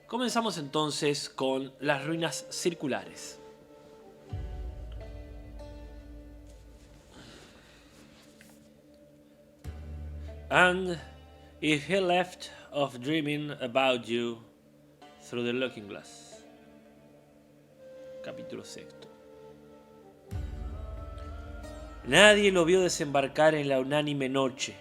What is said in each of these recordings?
Comenzamos entonces con las ruinas circulares. And if he left off dreaming about you through the looking glass. Capítulo 6. Nadie lo vio desembarcar en la unánime noche.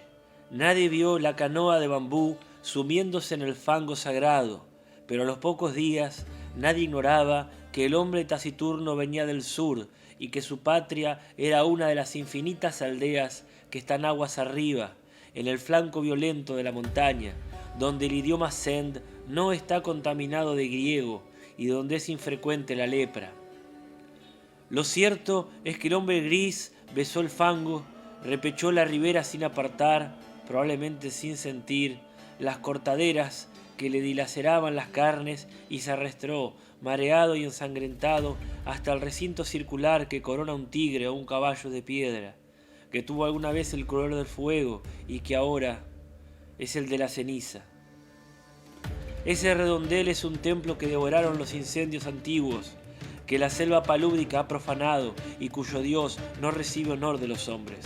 Nadie vio la canoa de bambú sumiéndose en el fango sagrado, pero a los pocos días nadie ignoraba que el hombre taciturno venía del sur y que su patria era una de las infinitas aldeas que están aguas arriba, en el flanco violento de la montaña, donde el idioma Zend no está contaminado de griego y donde es infrecuente la lepra. Lo cierto es que el hombre gris besó el fango, repechó la ribera sin apartar, probablemente sin sentir, las cortaderas que le dilaceraban las carnes y se arrastró, mareado y ensangrentado, hasta el recinto circular que corona un tigre o un caballo de piedra, que tuvo alguna vez el color del fuego y que ahora es el de la ceniza. Ese redondel es un templo que devoraron los incendios antiguos, que la selva palúdica ha profanado y cuyo Dios no recibe honor de los hombres.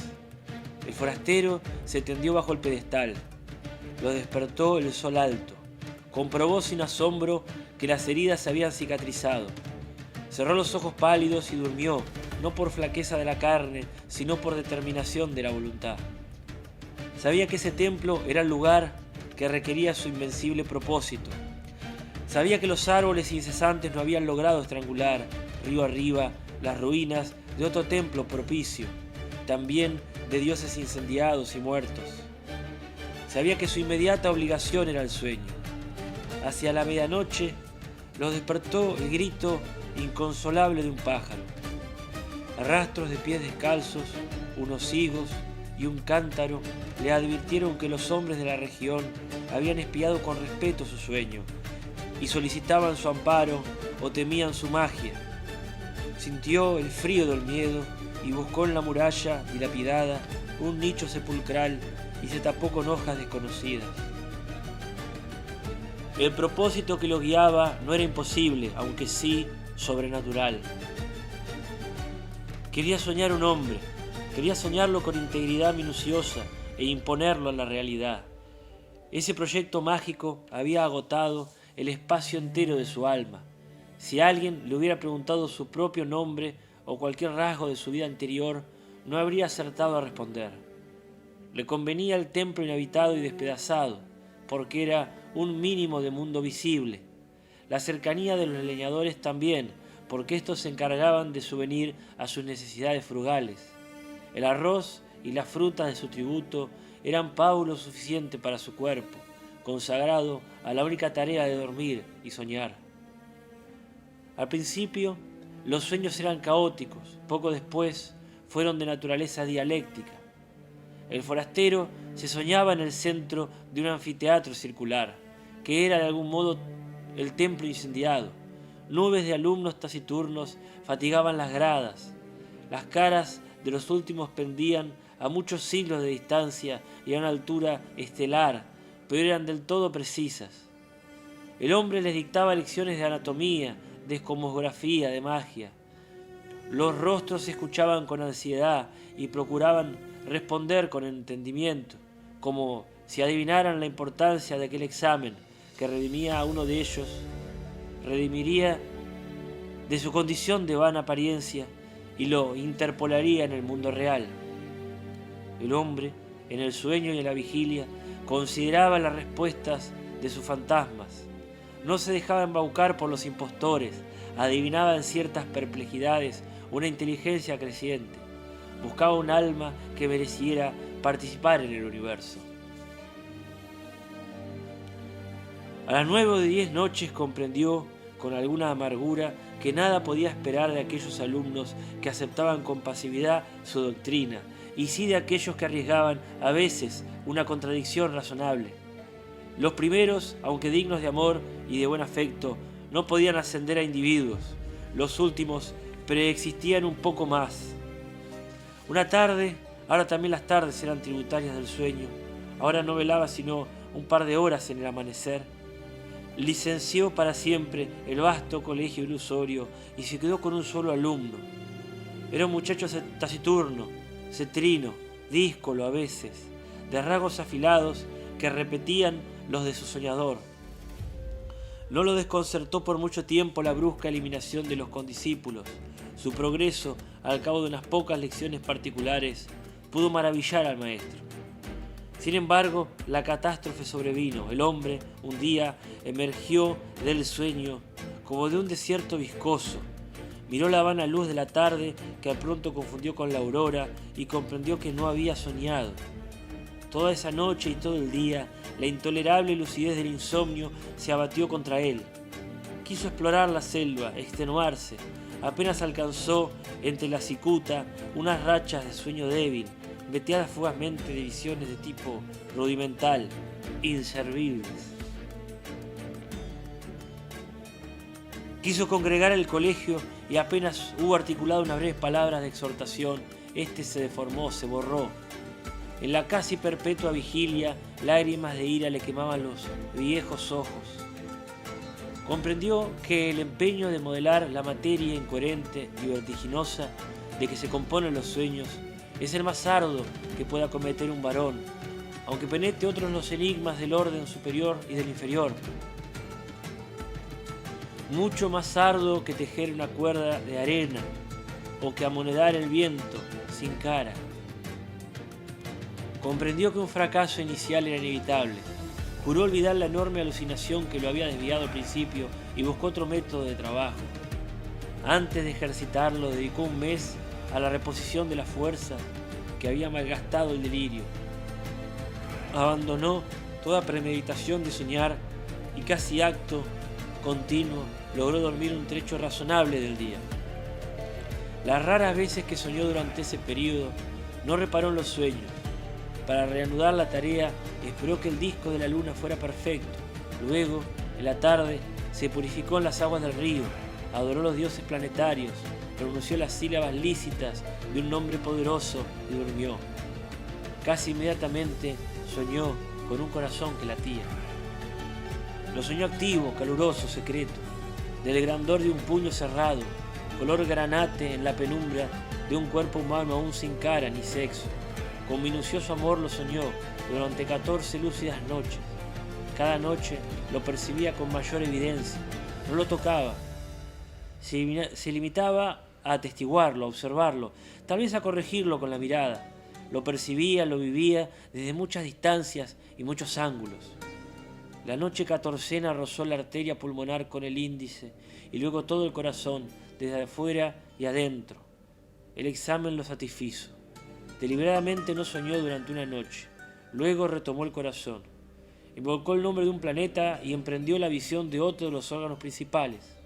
El forastero se tendió bajo el pedestal. Lo despertó el sol alto. Comprobó sin asombro que las heridas se habían cicatrizado. Cerró los ojos pálidos y durmió, no por flaqueza de la carne, sino por determinación de la voluntad. Sabía que ese templo era el lugar que requería su invencible propósito. Sabía que los árboles incesantes no habían logrado estrangular, río arriba, las ruinas de otro templo propicio, también de dioses incendiados y muertos. Sabía que su inmediata obligación era el sueño. Hacia la medianoche los despertó el grito inconsolable de un pájaro. Rastros de pies descalzos, unos higos y un cántaro le advirtieron que los hombres de la región habían espiado con respeto su sueño y solicitaban su amparo o temían su magia. Sintió el frío del miedo y buscó en la muralla dilapidada un nicho sepulcral y se tapó con hojas desconocidas. El propósito que lo guiaba no era imposible, aunque sí sobrenatural. Quería soñar un hombre, quería soñarlo con integridad minuciosa e imponerlo a la realidad. Ese proyecto mágico había agotado el espacio entero de su alma. Si alguien le hubiera preguntado su propio nombre o cualquier rasgo de su vida anterior, no habría acertado a responder. Le convenía el templo inhabitado y despedazado, porque era un mínimo de mundo visible. La cercanía de los leñadores también, porque estos se encargaban de subvenir a sus necesidades frugales. El arroz y las frutas de su tributo eran paulo suficiente para su cuerpo, consagrado a la única tarea de dormir y soñar. Al principio, los sueños eran caóticos, poco después fueron de naturaleza dialéctica. El forastero se soñaba en el centro de un anfiteatro circular, que era de algún modo el templo incendiado. Nubes de alumnos taciturnos fatigaban las gradas. Las caras de los últimos pendían a muchos siglos de distancia y a una altura estelar, pero eran del todo precisas. El hombre les dictaba lecciones de anatomía, de cosmografía, de magia. Los rostros se escuchaban con ansiedad y procuraban responder con entendimiento, como si adivinaran la importancia de aquel examen que redimía a uno de ellos, redimiría de su condición de vana apariencia y lo interpolaría en el mundo real. El hombre, en el sueño y en la vigilia, consideraba las respuestas de sus fantasmas. No se dejaba embaucar por los impostores, adivinaba en ciertas perplejidades una inteligencia creciente. Buscaba un alma que mereciera participar en el universo. A las 9 o 10 noches comprendió, con alguna amargura, que nada podía esperar de aquellos alumnos que aceptaban con pasividad su doctrina, y sí de aquellos que arriesgaban a veces una contradicción razonable. Los primeros, aunque dignos de amor y de buen afecto, no podían ascender a individuos. Los últimos preexistían un poco más. Una tarde, ahora también las tardes eran tributarias del sueño, ahora no velaba sino un par de horas en el amanecer. licenció para siempre el vasto colegio ilusorio y se quedó con un solo alumno. Era un muchacho taciturno, cetrino, díscolo a veces, de rasgos afilados que repetían los de su soñador. No lo desconcertó por mucho tiempo la brusca eliminación de los condiscípulos. Su progreso, al cabo de unas pocas lecciones particulares, pudo maravillar al maestro. Sin embargo, la catástrofe sobrevino. El hombre, un día, emergió del sueño como de un desierto viscoso. Miró la vana luz de la tarde, que al pronto confundió con la aurora, y comprendió que no había soñado. Toda esa noche y todo el día, la intolerable lucidez del insomnio se abatió contra él. Quiso explorar la selva, extenuarse. Apenas alcanzó, entre la cicuta, unas rachas de sueño débil, veteadas fugazmente de visiones de tipo rudimental, inservibles. Quiso congregar el colegio y apenas hubo articulado unas breves palabras de exhortación, este se deformó, se borró. En la casi perpetua vigilia, lágrimas de ira le quemaban los viejos ojos. Comprendió que el empeño de modelar la materia incoherente y vertiginosa de que se componen los sueños es el más arduo que pueda cometer un varón, aunque penetre otros los enigmas del orden superior y del inferior. Mucho más arduo que tejer una cuerda de arena o que amonedar el viento sin cara. Comprendió que un fracaso inicial era inevitable. Juró olvidar la enorme alucinación que lo había desviado al principio y buscó otro método de trabajo. Antes de ejercitarlo, dedicó un mes a la reposición de la fuerza que había malgastado el delirio. Abandonó toda premeditación de soñar y casi acto continuo logró dormir un trecho razonable del día. Las raras veces que soñó durante ese periodo, no reparó en los sueños. Para reanudar la tarea, esperó que el disco de la luna fuera perfecto. Luego, en la tarde, se purificó en las aguas del río, adoró a los dioses planetarios, pronunció las sílabas lícitas de un nombre poderoso y durmió. Casi inmediatamente soñó con un corazón que latía. Lo soñó activo, caluroso, secreto, del grandor de un puño cerrado, color granate en la penumbra de un cuerpo humano aún sin cara ni sexo. Con minucioso amor lo soñó durante 14 lúcidas noches. Cada noche lo percibía con mayor evidencia. No lo tocaba. Se limitaba a atestiguarlo, a observarlo, tal vez a corregirlo con la mirada. Lo percibía, lo vivía desde muchas distancias y muchos ángulos. La noche 14ª rozó la arteria pulmonar con el índice y luego todo el corazón, desde afuera y adentro. El examen lo satisfizo. Deliberadamente no soñó durante una noche. Luego retomó el corazón. Invocó el nombre de un planeta y emprendió la visión de otro de los órganos principales.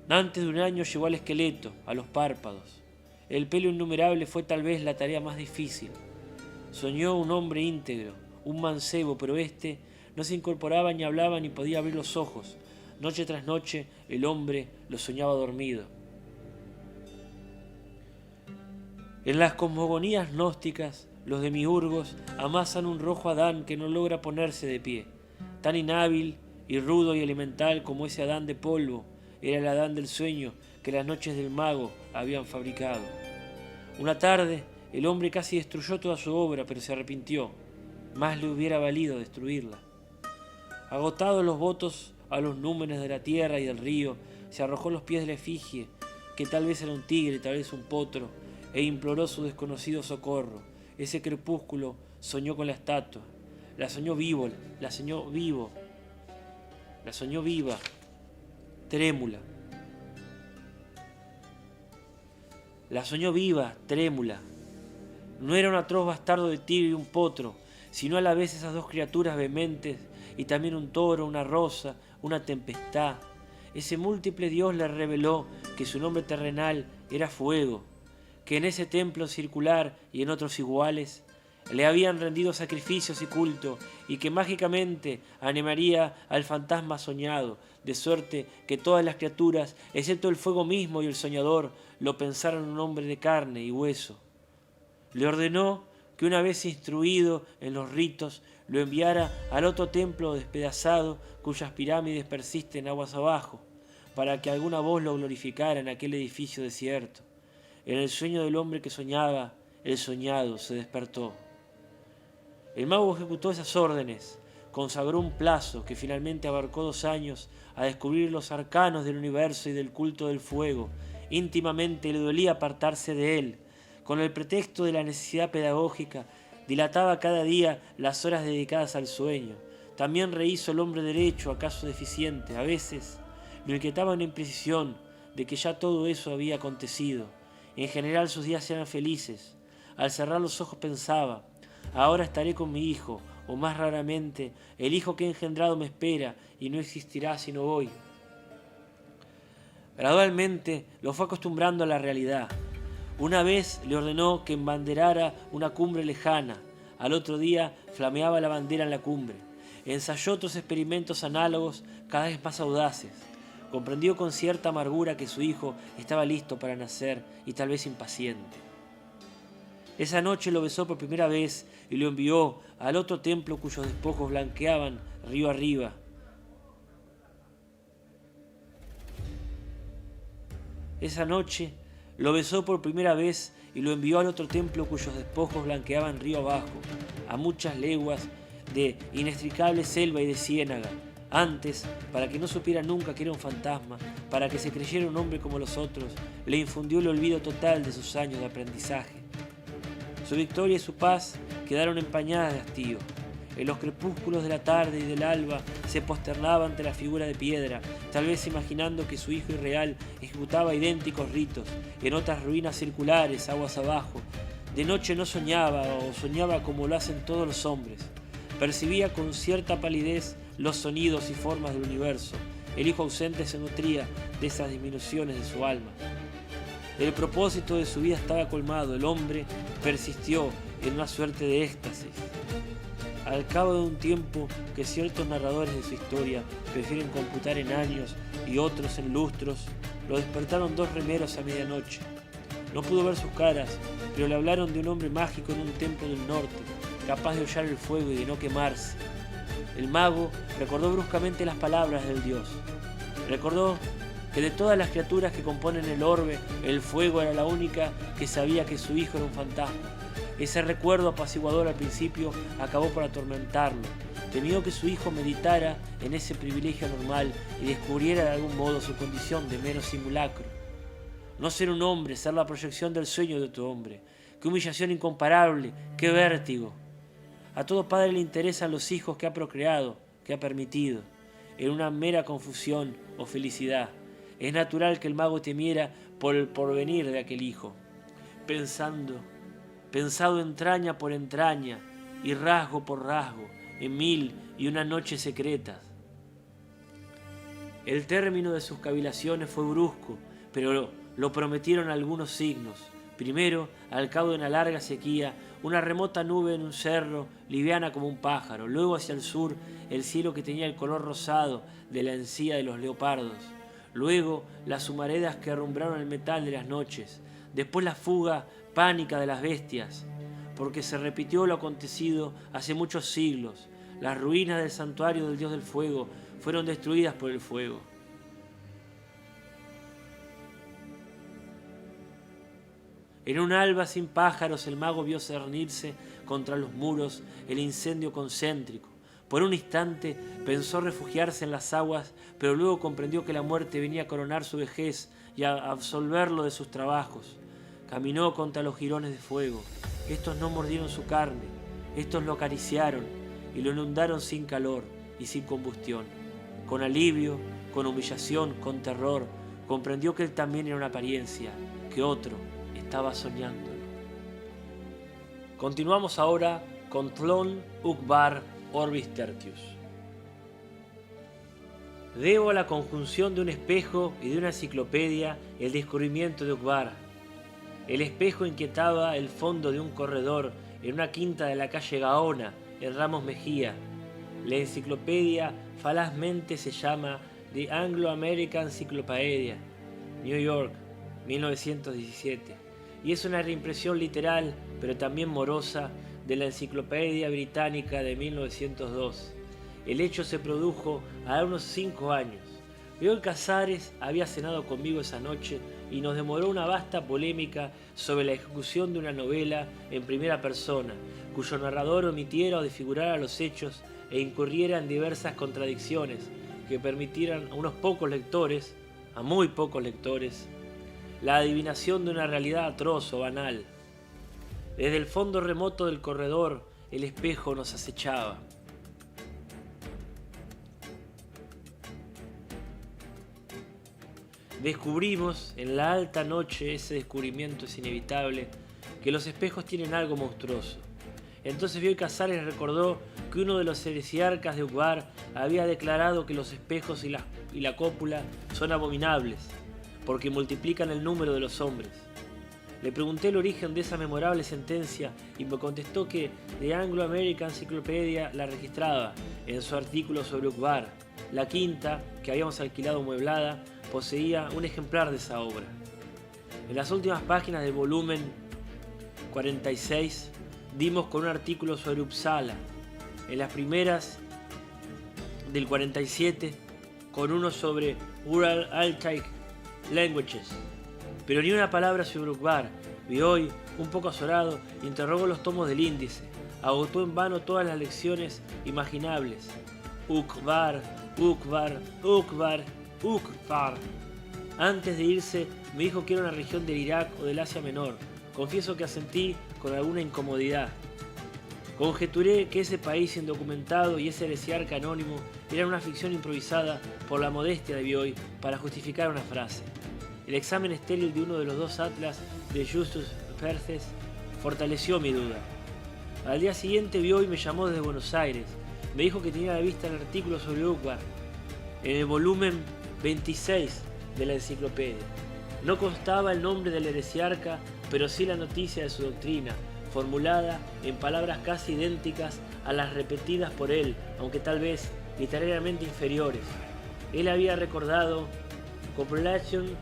Antes de un año llegó al esqueleto, a los párpados. El pelo innumerable fue tal vez la tarea más difícil. Soñó un hombre íntegro, un mancebo, pero éste no se incorporaba ni hablaba ni podía abrir los ojos. Noche tras noche el hombre lo soñaba dormido. En las cosmogonías gnósticas, los demiurgos amasan un rojo Adán que no logra ponerse de pie. Tan inhábil y rudo y elemental como ese Adán de polvo, era el Adán del sueño que las noches del mago habían fabricado. Una tarde, el hombre casi destruyó toda su obra, pero se arrepintió. Más le hubiera valido destruirla. Agotados los votos a los númenes de la tierra y del río, se arrojó a los pies de la efigie, que tal vez era un tigre, tal vez un potro, e imploró su desconocido socorro. Ese crepúsculo soñó con la estatua. La soñó vivo, la soñó vivo, la soñó viva, trémula. La soñó viva, trémula. No era un atroz bastardo de tigre y un potro, sino a la vez esas dos criaturas vehementes y también un toro, una rosa, una tempestad. Ese múltiple Dios le reveló que su nombre terrenal era fuego, que en ese templo circular y en otros iguales le habían rendido sacrificios y culto, y que mágicamente animaría al fantasma soñado, de suerte que todas las criaturas, excepto el fuego mismo y el soñador, lo pensaran un hombre de carne y hueso. Le ordenó que una vez instruido en los ritos, lo enviara al otro templo despedazado cuyas pirámides persisten aguas abajo, para que alguna voz lo glorificara en aquel edificio desierto. En el sueño del hombre que soñaba, el soñado se despertó. El mago ejecutó esas órdenes, consagró un plazo que finalmente abarcó 2 años a descubrir los arcanos del universo y del culto del fuego. Íntimamente le dolía apartarse de él. Con el pretexto de la necesidad pedagógica, dilataba cada día las horas dedicadas al sueño. También rehizo el hombre derecho, acaso deficiente. A veces lo inquietaba una imprecisión de que ya todo eso había acontecido. En general sus días eran felices. Al cerrar los ojos pensaba: ahora estaré con mi hijo, o más raramente, el hijo que he engendrado me espera y no existirá sino hoy. Gradualmente lo fue acostumbrando a la realidad. Una vez le ordenó que embanderara una cumbre lejana. Al otro día flameaba la bandera en la cumbre. Ensayó otros experimentos análogos cada vez más audaces. Comprendió con cierta amargura que su hijo estaba listo para nacer y tal vez impaciente. Esa noche lo besó por primera vez y lo envió al otro templo cuyos despojos blanqueaban río arriba. Esa noche lo besó por primera vez y lo envió al otro templo cuyos despojos blanqueaban río abajo, a muchas leguas de inextricable selva y de ciénaga. Antes, para que no supiera nunca que era un fantasma, para que se creyera un hombre como los otros, le infundió el olvido total de sus años de aprendizaje. Su victoria y su paz quedaron empañadas de hastío. En los crepúsculos de la tarde y del alba se posternaba ante la figura de piedra, tal vez imaginando que su hijo irreal ejecutaba idénticos ritos en otras ruinas circulares, aguas abajo. De noche no soñaba, o soñaba como lo hacen todos los hombres. Percibía con cierta palidez los sonidos y formas del universo. El hijo ausente se nutría de esas disminuciones de su alma. El propósito de su vida estaba colmado. El hombre persistió en una suerte de éxtasis. Al cabo de un tiempo que ciertos narradores de su historia prefieren computar en años y otros en lustros, lo despertaron 2 remeros a medianoche. No pudo ver sus caras, pero le hablaron de un hombre mágico en un templo del norte, capaz de hollar el fuego y de no quemarse. El mago recordó bruscamente las palabras del dios. Recordó que de todas las criaturas que componen el orbe, el fuego era la única que sabía que su hijo era un fantasma. Ese recuerdo apaciguador al principio acabó por atormentarlo. Temió que su hijo meditara en ese privilegio anormal y descubriera de algún modo su condición de mero simulacro. No ser un hombre, ser la proyección del sueño de otro hombre. ¡Qué humillación incomparable! ¡Qué vértigo! A todo padre le interesan los hijos que ha procreado, que ha permitido, en una mera confusión o felicidad. Es natural que el mago temiera por el porvenir de aquel hijo. Pensado entraña por entraña y rasgo por rasgo, en 1001 noches secretas. El término de sus cavilaciones fue brusco, pero lo prometieron algunos signos. Primero, al cabo de una larga sequía, una remota nube en un cerro, liviana como un pájaro. Luego, hacia el sur, el cielo que tenía el color rosado de la encía de los leopardos. Luego, las humaredas que arrumbraron el metal de las noches. Después la fuga pánica de las bestias, porque se repitió lo acontecido hace muchos siglos. Las ruinas del santuario del dios del fuego fueron destruidas por el fuego. En un alba sin pájaros el mago vio cernirse contra los muros el incendio concéntrico. Por un instante pensó refugiarse en las aguas, pero luego comprendió que la muerte venía a coronar su vejez y a absolverlo de sus trabajos. Caminó contra los jirones de fuego. Estos no mordieron su carne, estos lo acariciaron y lo inundaron sin calor y sin combustión. Con alivio, con humillación, con terror, comprendió que él también era una apariencia, que otro estaba soñándolo. Continuamos ahora con Tlön Uqbar Orbis Tertius. Debo a la conjunción de un espejo y de una enciclopedia el descubrimiento de Uqbar. El espejo inquietaba el fondo de un corredor en una quinta de la calle Gaona, en Ramos Mejía. La enciclopedia falazmente se llama The Anglo-American Encyclopedia, New York, 1917, y es una reimpresión literal, pero también morosa, de la Enciclopedia Británica de 1902. El hecho se produjo a unos 5 años. Bioy Casares había cenado conmigo esa noche y nos demoró una vasta polémica sobre la ejecución de una novela en primera persona, cuyo narrador omitiera o desfigurara los hechos e incurriera en diversas contradicciones que permitieran a unos pocos lectores, a muy pocos lectores, la adivinación de una realidad atroz o banal. Desde el fondo remoto del corredor, el espejo nos acechaba. Descubrimos en la alta noche, ese descubrimiento es inevitable, que los espejos tienen algo monstruoso. Entonces Bioy Casares recordó que uno de los heresiarcas de Uqbar había declarado que los espejos y la cópula son abominables, porque multiplican el número de los hombres. Le pregunté el origen de esa memorable sentencia y me contestó que The Anglo-American Encyclopedia la registraba en su artículo sobre Uqbar. La quinta, que habíamos alquilado amueblada, poseía un ejemplar de esa obra. En las últimas páginas del volumen 46 dimos con un artículo sobre Uppsala. En las primeras del 47 con uno sobre Ural Altai Languages. Pero ni una palabra sobre Uqbar. Bioy, un poco azorado, interrogó los tomos del índice. Agotó en vano todas las lecciones imaginables. Uqbar, Uqbar, Uqbar, Uqbar. Antes de irse, me dijo que era una región del Irak o del Asia Menor. Confieso que asentí con alguna incomodidad. Conjeturé que ese país indocumentado y ese heresiarca anónimo eran una ficción improvisada por la modestia de Bioy para justificar una frase. El examen estéril de uno de los dos atlas de Justus Perthes fortaleció mi duda. Al día siguiente Bioy me llamó desde Buenos Aires. Me dijo que tenía a la vista el artículo sobre Uqbar en el volumen 26 de la enciclopedia. No constaba el nombre del heresiarca, pero sí la noticia de su doctrina, formulada en palabras casi idénticas a las repetidas por él, aunque tal vez literariamente inferiores. Él había recordado Copulation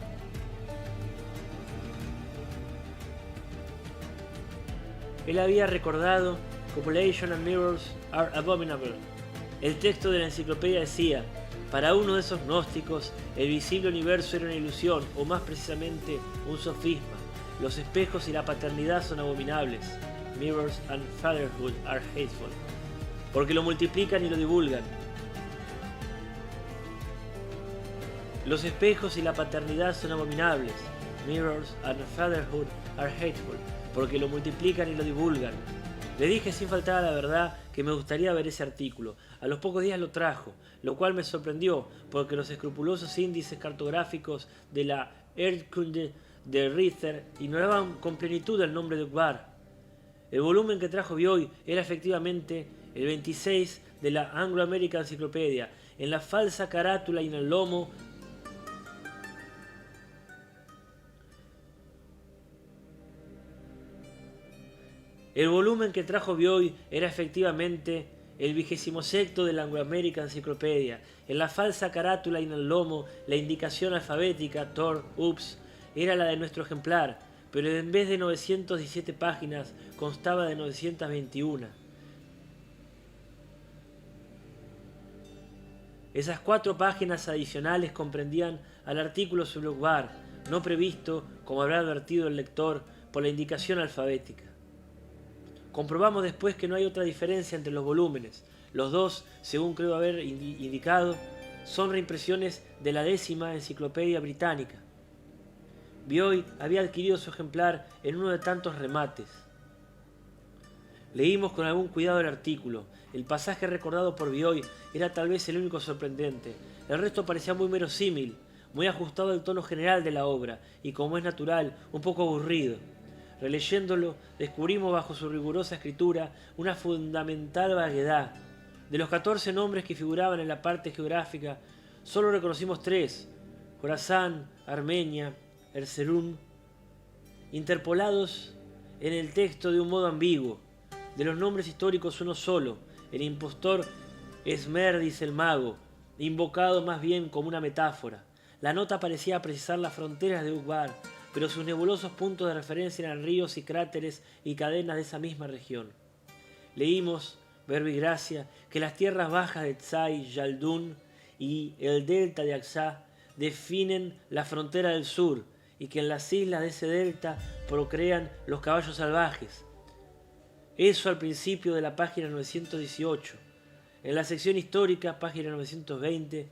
and mirrors are abominable. El texto de la enciclopedia decía: para uno de esos gnósticos, el visible universo era una ilusión, o más precisamente, un sofisma. Los espejos y la paternidad son abominables. Mirrors and fatherhood are hateful. Porque lo multiplican y lo divulgan. Los espejos y la paternidad son abominables. Mirrors and fatherhood are hateful. Porque lo multiplican y lo divulgan. Le dije sin faltar a la verdad que me gustaría ver ese artículo. A los pocos días lo trajo, lo cual me sorprendió, porque los escrupulosos índices cartográficos de la Erdkunde de Ritter ignoraban con plenitud el nombre de Uqbar. El volumen que trajo Bioy era efectivamente el 26 de la Anglo-American Encyclopedia. En la falsa carátula y en el lomo El volumen que trajo Bioy era efectivamente el 26º de la Anglo-American Encyclopedia. En la falsa carátula y en el lomo, la indicación alfabética, Tor, Ups, era la de nuestro ejemplar, pero en vez de 917 páginas, constaba de 921. Esas 4 páginas adicionales comprendían al artículo sobre Uqbar, no previsto, como habrá advertido el lector, por la indicación alfabética. Comprobamos después que no hay otra diferencia entre los volúmenes. Los dos, según creo haber indicado, son reimpresiones de la 10ª Enciclopedia Británica. Bioy había adquirido su ejemplar en uno de tantos remates. Leímos con algún cuidado el artículo. El pasaje recordado por Bioy era tal vez el único sorprendente. El resto parecía muy verosímil, muy ajustado al tono general de la obra y, como es natural, un poco aburrido. Releyéndolo, descubrimos bajo su rigurosa escritura una fundamental vaguedad. De los 14 nombres que figuraban en la parte geográfica, solo reconocimos 3, Jorasán, Armenia, Erzurum, interpolados en el texto de un modo ambiguo. De los nombres históricos uno solo, el impostor Esmerdis el mago, invocado más bien como una metáfora. La nota parecía precisar las fronteras de Uqbar, pero sus nebulosos puntos de referencia eran ríos y cráteres y cadenas de esa misma región. Leímos, Verbo y Gracia, que las tierras bajas de Tsai, Yaldún y el delta de Aksá definen la frontera del sur y que en las islas de ese delta procrean los caballos salvajes. Eso al principio de la página 918. En la sección histórica, página 920,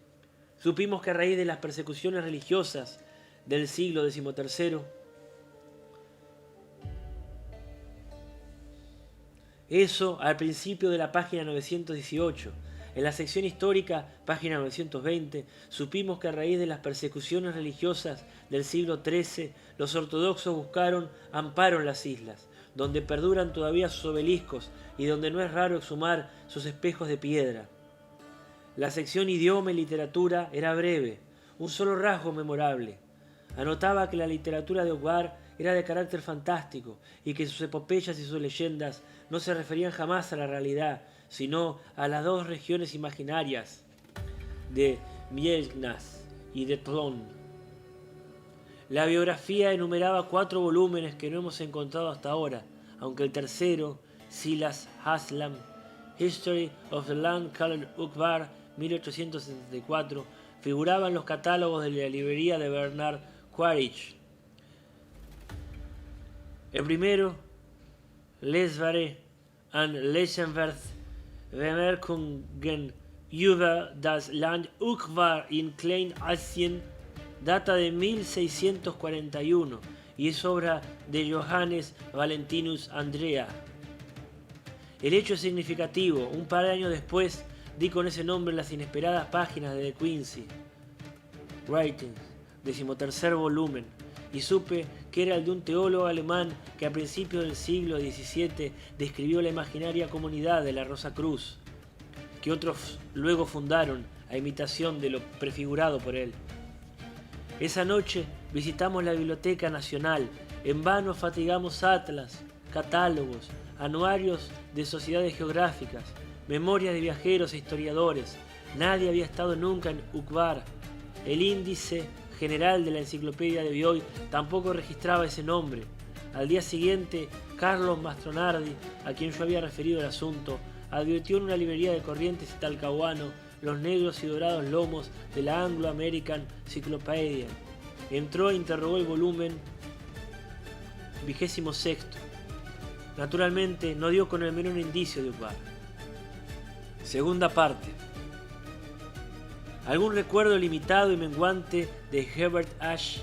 supimos que a raíz de las persecuciones religiosas del siglo XIII, eso al principio de la página 918. En la sección histórica, página 920, supimos que a raíz de las persecuciones religiosas del siglo XIII, los ortodoxos buscaron amparo en las islas, donde perduran todavía sus obeliscos y donde no es raro exhumar sus espejos de piedra. La sección idioma y literatura era breve, un solo rasgo memorable. Anotaba que la literatura de Ukvar era de carácter fantástico y que sus epopeyas y sus leyendas no se referían jamás a la realidad, sino a las dos regiones imaginarias de Mielknas y de Tlon. La biografía enumeraba 4 volúmenes que no hemos encontrado hasta ahora, aunque el tercero, Silas Haslam, History of the Land Called Ukvar, 1874, figuraba en los catálogos de la librería de Bernard Quaritch. El primero, Lesvare and Leichenwerth Bemerkungen über das Land Ukvar in Kleinasien, data de 1641 y es obra de Johannes Valentinus Andrea. El hecho es significativo. Un par de años después di con ese nombre en las inesperadas páginas de The Quincy Writings, 13º volumen, y supe que era el de un teólogo alemán que a principios del siglo XVII describió la imaginaria comunidad de la Rosa Cruz, que otros luego fundaron a imitación de lo prefigurado por él. Esa noche visitamos la Biblioteca Nacional. En vano fatigamos atlas, catálogos, anuarios de sociedades geográficas, memorias de viajeros e historiadores. Nadie había estado nunca en Ukvar. El índice general de la enciclopedia de Bioy tampoco registraba ese nombre. Al día siguiente, Carlos Mastronardi, a quien yo había referido el asunto, advirtió en una librería de Corrientes y Talcahuano los negros y dorados lomos de la Anglo American Cyclopedia. Entró e interrogó el volumen 26. Naturalmente no dio con el menor indicio de Ukvar. Segunda parte. Algún recuerdo limitado y menguante de Herbert Ashe,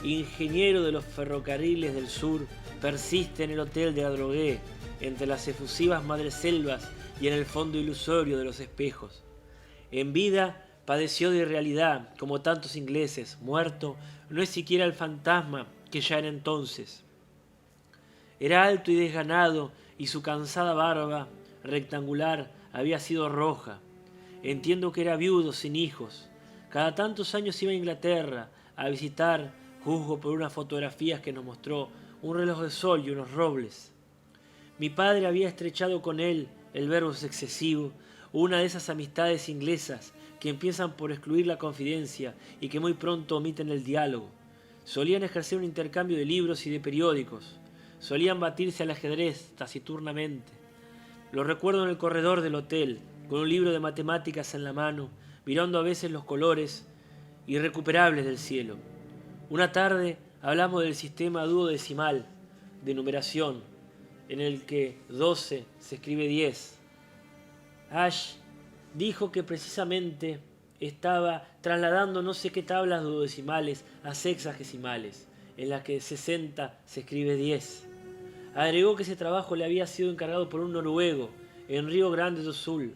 ingeniero de los ferrocarriles del sur, persiste en el hotel de Adrogué, entre las efusivas madreselvas y en el fondo ilusorio de los espejos. En vida padeció de irrealidad, como tantos ingleses. Muerto, no es siquiera el fantasma que ya era entonces. Era alto y desganado, y su cansada barba rectangular había sido roja. Entiendo que era viudo, sin hijos. Cada tantos años iba a Inglaterra a visitar, juzgo por unas fotografías que nos mostró, un reloj de sol y unos robles. Mi padre había estrechado con él, el verbo es excesivo, una de esas amistades inglesas que empiezan por excluir la confidencia y que muy pronto omiten el diálogo. Solían ejercer un intercambio de libros y de periódicos. Solían batirse al ajedrez taciturnamente. Lo recuerdo en el corredor del hotel, con un libro de matemáticas en la mano, mirando a veces los colores irrecuperables del cielo. Una tarde hablamos del sistema duodecimal de numeración, en el que 12 se escribe 10. Ashe dijo que precisamente estaba trasladando no sé qué tablas duodecimales a sexagesimales, en las que 60 se escribe 10. Agregó que ese trabajo le había sido encargado por un noruego en Río Grande do Sul.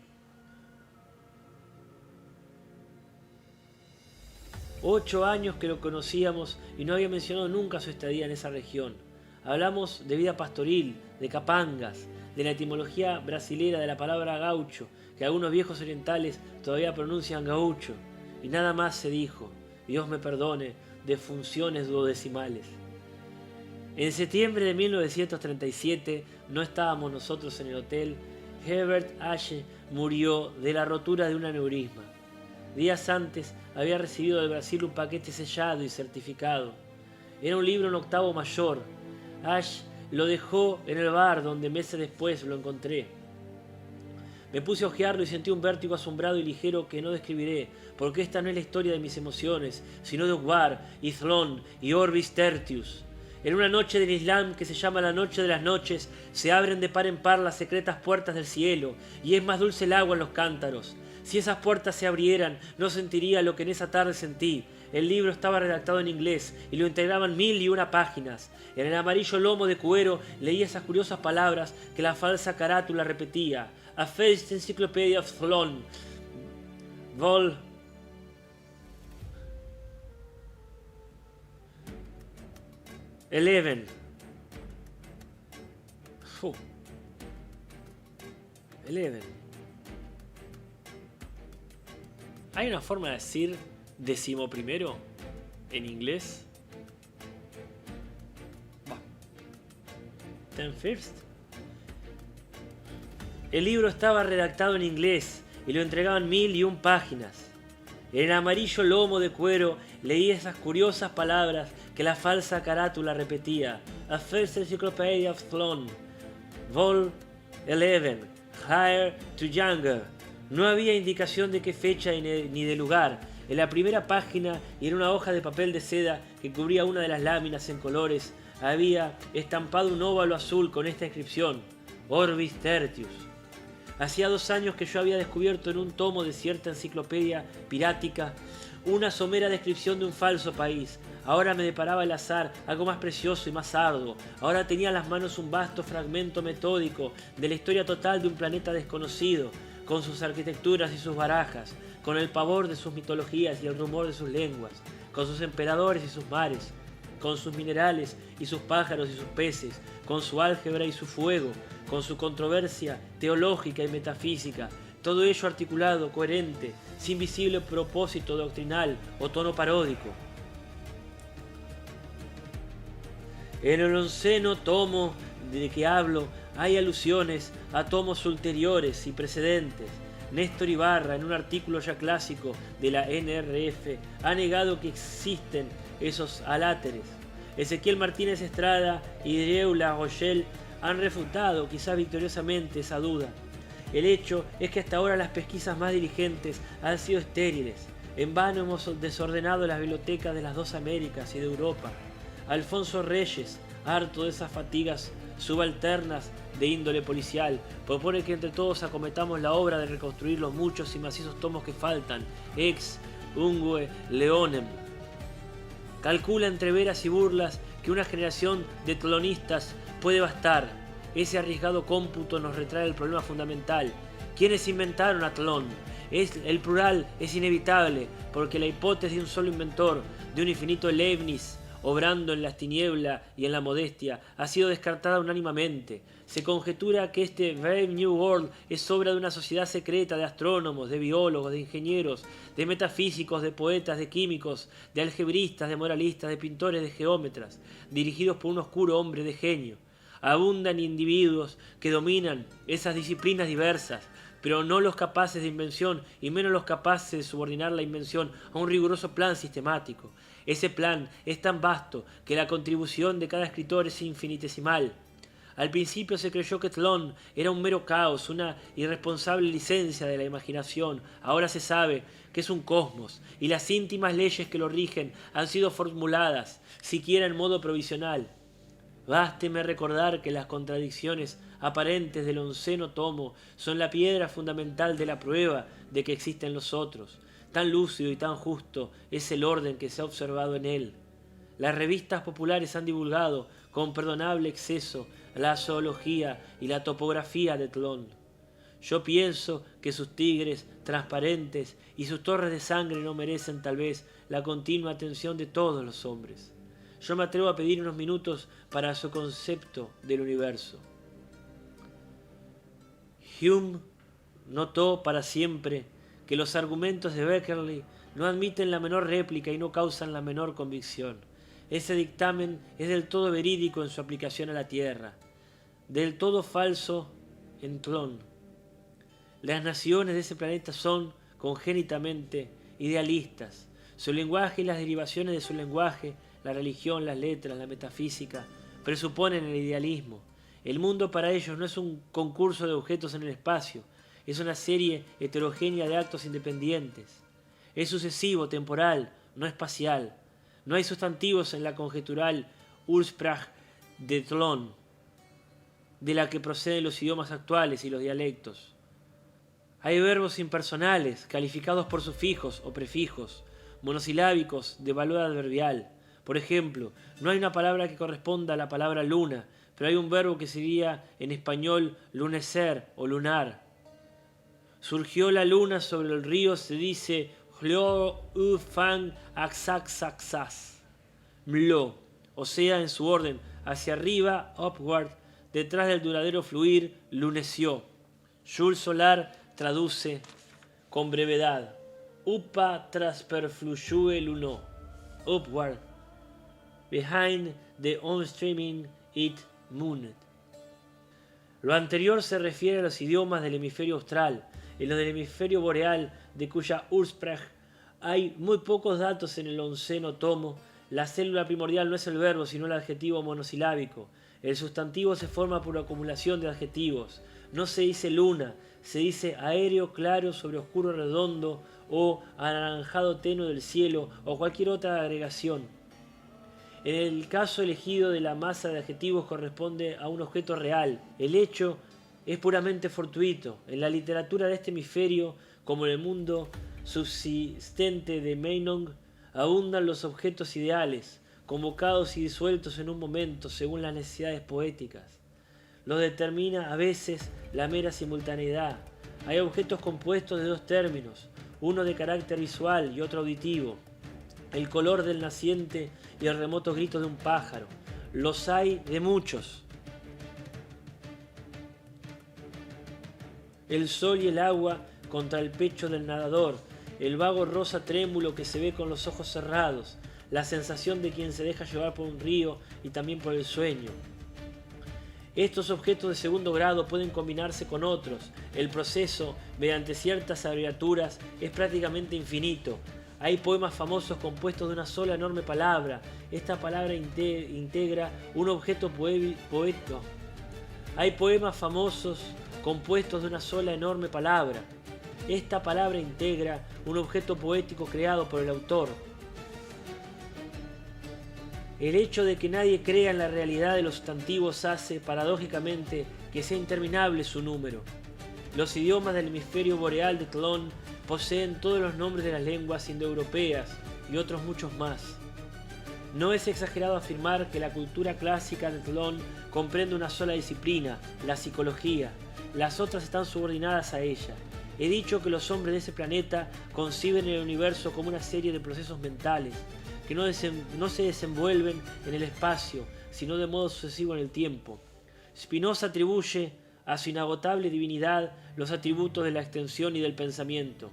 8 años que lo conocíamos y no había mencionado nunca su estadía en esa región. Hablamos de vida pastoril, de capangas, de la etimología brasilera de la palabra gaucho, que algunos viejos orientales todavía pronuncian gaucho, y nada más se dijo, Dios me perdone, de funciones duodecimales. En septiembre de 1937 no estábamos nosotros en el hotel. Herbert Ashe murió de la rotura de un aneurisma. Días antes había recibido del Brasil un paquete sellado y certificado. Era un libro en octavo mayor. Ashe lo dejó en el bar donde meses después lo encontré. Me puse a hojearlo y sentí un vértigo asombrado y ligero que no describiré, porque esta no es la historia de mis emociones, sino de Ukbar, y Thlon, y Orbis Tertius. En una noche del Islam que se llama la noche de las noches, se abren de par en par las secretas puertas del cielo, y es más dulce el agua en los cántaros. Si esas puertas se abrieran, no sentiría lo que en esa tarde sentí. El libro estaba redactado en inglés y lo integraban 1001 páginas. En el amarillo lomo de cuero leía esas curiosas palabras que la falsa carátula repetía. A First Encyclopedia of Thlon, Vol. Eleven. Eleven. ¿Hay una forma de decir 11º en inglés? Ten first. El libro estaba redactado en inglés y lo entregaban 1001 páginas. En el amarillo lomo de cuero leí esas curiosas palabras que la falsa carátula repetía. A First Encyclopedia of Thlon, Vol. 11, Higher to Younger. No había indicación de qué fecha ni de lugar. En la primera página y en una hoja de papel de seda que cubría una de las láminas en colores, había estampado un óvalo azul con esta inscripción: Orbis Tertius. Hacía 2 años que yo había descubierto en un tomo de cierta enciclopedia pirática una somera descripción de un falso país. Ahora me deparaba el azar, algo más precioso y más arduo. Ahora tenía en las manos un vasto fragmento metódico de la historia total de un planeta desconocido, con sus arquitecturas y sus barajas, con el pavor de sus mitologías y el rumor de sus lenguas, con sus emperadores y sus mares, con sus minerales y sus pájaros y sus peces, con su álgebra y su fuego, con su controversia teológica y metafísica, todo ello articulado, coherente, sin visible propósito doctrinal o tono paródico. En el 11º tomo de que hablo hay alusiones a tomos ulteriores y precedentes. Néstor Ibarra, en un artículo ya clásico de la NRF, ha negado que existen esos aláteres. Ezequiel Martínez Estrada y Drieu La Rochelle han refutado, quizás victoriosamente, esa duda. El hecho es que hasta ahora las pesquisas más diligentes han sido estériles. En vano hemos desordenado las bibliotecas de las 2 Américas y de Europa. Alfonso Reyes, harto de esas fatigas subalternas de índole policial, propone que entre todos acometamos la obra de reconstruir los muchos y macizos tomos que faltan, ex ungue leonem. Calcula entre veras y burlas que una generación de tlonistas puede bastar. Ese arriesgado cómputo nos retrae el problema fundamental. ¿Quiénes inventaron a Thlon? El plural es inevitable, porque la hipótesis de un solo inventor, de un infinito Leibniz, obrando en las tinieblas y en la modestia, ha sido descartada unánimemente. Se conjetura que este Brave New World es obra de una sociedad secreta de astrónomos, de biólogos, de ingenieros, de metafísicos, de poetas, de químicos, de algebristas, de moralistas, de pintores, de geómetras, dirigidos por un oscuro hombre de genio. Abundan individuos que dominan esas disciplinas diversas, pero no los capaces de invención y menos los capaces de subordinar la invención a un riguroso plan sistemático. Ese plan es tan vasto que la contribución de cada escritor es infinitesimal. Al principio se creyó que Thlon era un mero caos, una irresponsable licencia de la imaginación. Ahora se sabe que es un cosmos, y las íntimas leyes que lo rigen han sido formuladas, siquiera en modo provisional. Básteme recordar que las contradicciones aparentes del 11º tomo son la piedra fundamental de la prueba de que existen los otros. Tan lúcido y tan justo es el orden que se ha observado en él. Las revistas populares han divulgado, con perdonable exceso, la zoología y la topografía de Thlon. Yo pienso que sus tigres transparentes y sus torres de sangre no merecen tal vez la continua atención de todos los hombres. Yo me atrevo a pedir unos minutos para su concepto del universo. Hume notó para siempre que los argumentos de Beckerley no admiten la menor réplica y no causan la menor convicción. Ese dictamen es del todo verídico en su aplicación a la Tierra, del todo falso en Thlon. Las naciones de ese planeta son congénitamente idealistas. Su lenguaje y las derivaciones de su lenguaje, la religión, las letras, la metafísica, presuponen el idealismo. El mundo para ellos no es un concurso de objetos en el espacio, es una serie heterogénea de actos independientes. Es sucesivo, temporal, no espacial. No hay sustantivos en la conjetural Ursprach de Tlön, de la que proceden los idiomas actuales y los dialectos. Hay verbos impersonales, calificados por sufijos o prefijos, monosilábicos de valor adverbial. Por ejemplo, no hay una palabra que corresponda a la palabra luna, pero hay un verbo que sería en español lunecer o lunar. Surgió la luna sobre el río, se dice Hlo u fang axaxaxas. Mlo, o sea, en su orden, hacia arriba, upward, detrás del duradero fluir, luneció. Jules Solar traduce con brevedad. Upa trasperfluyue luno. Upward. Behind the onstreaming it moonet. Lo anterior se refiere a los idiomas del hemisferio austral. En los del hemisferio boreal, de cuya Ursprach hay muy pocos datos en el 11º tomo, la célula primordial no es el verbo, sino el adjetivo monosilábico. El sustantivo se forma por acumulación de adjetivos. No se dice luna, se dice aéreo claro sobre oscuro redondo o anaranjado tenue del cielo o cualquier otra agregación. En el caso elegido de la masa de adjetivos corresponde a un objeto real. El hecho es puramente fortuito. En la literatura de este hemisferio, como en el mundo subsistente de Meinong, abundan los objetos ideales, convocados y disueltos en un momento según las necesidades poéticas. Los determina a veces la mera simultaneidad. Hay objetos compuestos de dos términos, uno de carácter visual y otro auditivo. El color del naciente y el remoto grito de un pájaro. Los hay de muchos. El sol y el agua contra el pecho del nadador, el vago rosa trémulo que se ve con los ojos cerrados, la sensación de quien se deja llevar por un río y también por el sueño. Estos objetos de segundo grado pueden combinarse con otros. El proceso, mediante ciertas abreviaturas, es prácticamente infinito. Hay poemas famosos compuestos de una sola enorme palabra. Esta palabra integra un objeto poético. Hay poemas famosos compuestos de una sola enorme palabra. Esta palabra integra un objeto poético creado por el autor. El hecho de que nadie crea en la realidad de los sustantivos hace, paradójicamente, que sea interminable su número. Los idiomas del hemisferio boreal de Tlön poseen todos los nombres de las lenguas indoeuropeas y otros muchos más. No es exagerado afirmar que la cultura clásica de Tlön comprende una sola disciplina, la psicología. Las otras están subordinadas a ella. He dicho que los hombres de ese planeta conciben el universo como una serie de procesos mentales, que no se desenvuelven en el espacio, sino de modo sucesivo en el tiempo. Spinoza atribuye a su inagotable divinidad los atributos de la extensión y del pensamiento.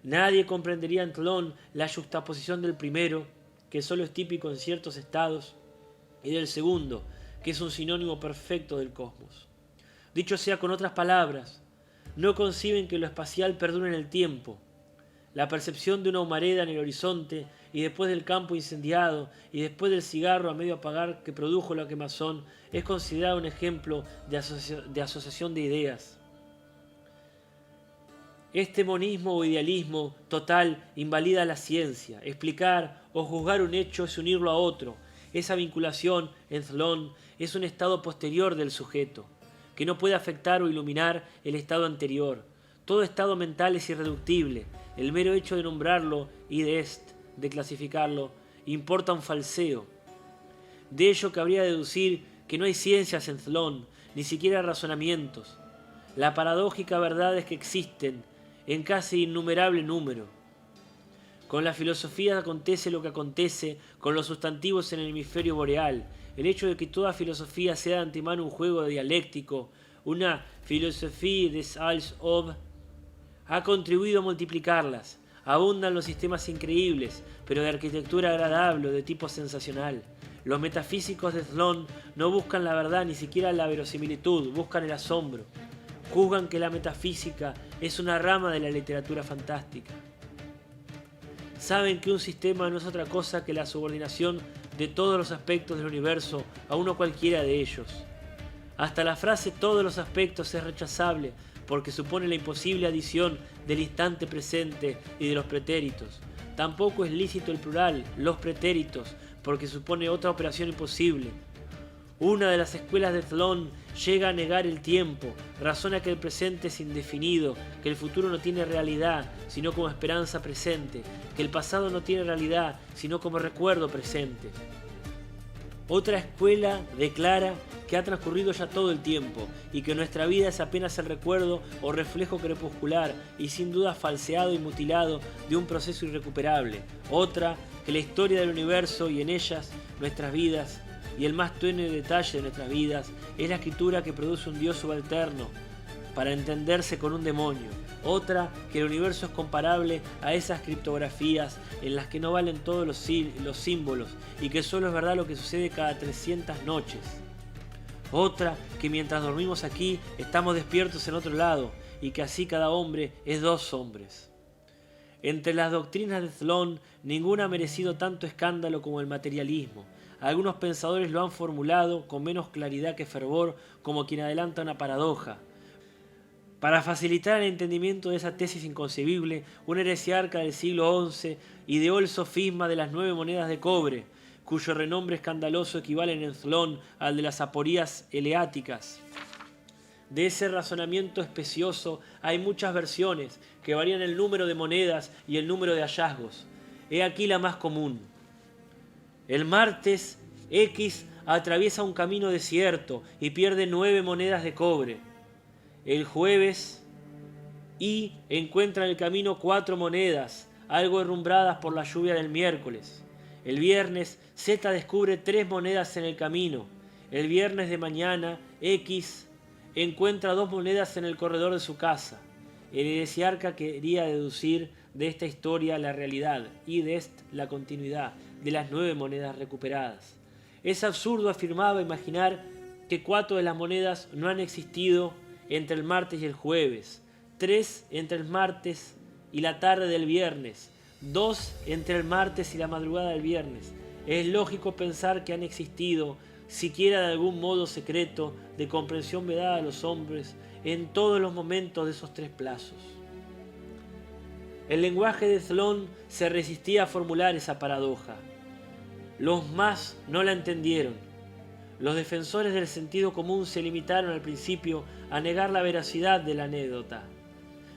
Nadie comprendería en Tlön la yuxtaposición del primero, que solo es típico en ciertos estados, y del segundo, que es un sinónimo perfecto del cosmos. Dicho sea con otras palabras, no conciben que lo espacial perdure en el tiempo. La percepción de una humareda en el horizonte, y después del campo incendiado, y después del cigarro a medio apagar que produjo la quemazón, es considerado un ejemplo de asociación de ideas. Este monismo o idealismo total invalida la ciencia. Explicar o juzgar un hecho es unirlo a otro. Esa vinculación en Tlön es un estado posterior del sujeto, que no puede afectar o iluminar el estado anterior. Todo estado mental es irreductible. El mero hecho de nombrarlo id est, de clasificarlo, importa un falseo. De ello cabría deducir que no hay ciencias en Tlön, ni siquiera razonamientos. La paradójica verdad es que existen en casi innumerable número. Con la filosofía acontece lo que acontece con los sustantivos en el hemisferio boreal. El hecho de que toda filosofía sea de antemano un juego dialéctico, una philosophie des Alls ob, ha contribuido a multiplicarlas. Abundan los sistemas increíbles, pero de arquitectura agradable o de tipo sensacional. Los metafísicos de Tlön no buscan la verdad, ni siquiera la verosimilitud, buscan el asombro. Juzgan que la metafísica es una rama de la literatura fantástica. Saben que un sistema no es otra cosa que la subordinación de todos los aspectos del universo a uno cualquiera de ellos. Hasta la frase todos los aspectos es rechazable porque supone la imposible adición del instante presente y de los pretéritos. Tampoco es lícito el plural, los pretéritos, porque supone otra operación imposible. Una de las escuelas de Thlon llega a negar el tiempo, razona que el presente es indefinido, que el futuro no tiene realidad, sino como esperanza presente, que el pasado no tiene realidad, sino como recuerdo presente. Otra escuela declara que ha transcurrido ya todo el tiempo y que nuestra vida es apenas el recuerdo o reflejo crepuscular y sin duda falseado y mutilado de un proceso irrecuperable. Otra, que la historia del universo y en ellas nuestras vidas y el más tenue detalle de nuestras vidas es la escritura que produce un Dios subalterno para entenderse con un demonio. Otra, que el universo es comparable a esas criptografías en las que no valen todos los símbolos y que solo es verdad lo que sucede cada 300 noches. Otra, que mientras dormimos aquí estamos despiertos en otro lado y que así cada hombre es dos hombres. Entre las doctrinas de Thlon, ninguna ha merecido tanto escándalo como el materialismo. Algunos pensadores lo han formulado con menos claridad que fervor, como quien adelanta una paradoja. Para facilitar el entendimiento de esa tesis inconcebible, un heresiarca del siglo XI ideó el sofisma de las 9 monedas de cobre, cuyo renombre escandaloso equivale en Thlon al de las aporías eleáticas. De ese razonamiento especioso hay muchas versiones que varían el número de monedas y el número de hallazgos. He aquí la más común. El martes, X atraviesa un camino desierto y pierde 9 monedas de cobre. El jueves, Y encuentra en el camino 4 monedas, algo herrumbradas por la lluvia del miércoles. El viernes, Z descubre 3 monedas en el camino. El viernes de mañana, X encuentra 2 monedas en el corredor de su casa. El heresiarca quería deducir de esta historia la realidad y de esta la continuidad de las 9 monedas recuperadas. Es absurdo, afirmaba, imaginar que 4 de las monedas no han existido entre el martes y el jueves, 3 entre el martes y la tarde del viernes, 2 entre el martes y la madrugada del viernes. Es lógico pensar que han existido, siquiera de algún modo secreto, de comprensión vedada a los hombres, en todos los momentos de esos 3 plazos. El lenguaje de Thlon se resistía a formular esa paradoja. Los más no la entendieron. Los defensores del sentido común se limitaron al principio a negar la veracidad de la anécdota.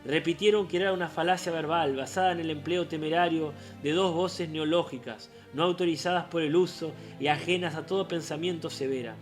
Repitieron que era una falacia verbal basada en el empleo temerario de 2 voces neológicas, no autorizadas por el uso y ajenas a todo pensamiento severo.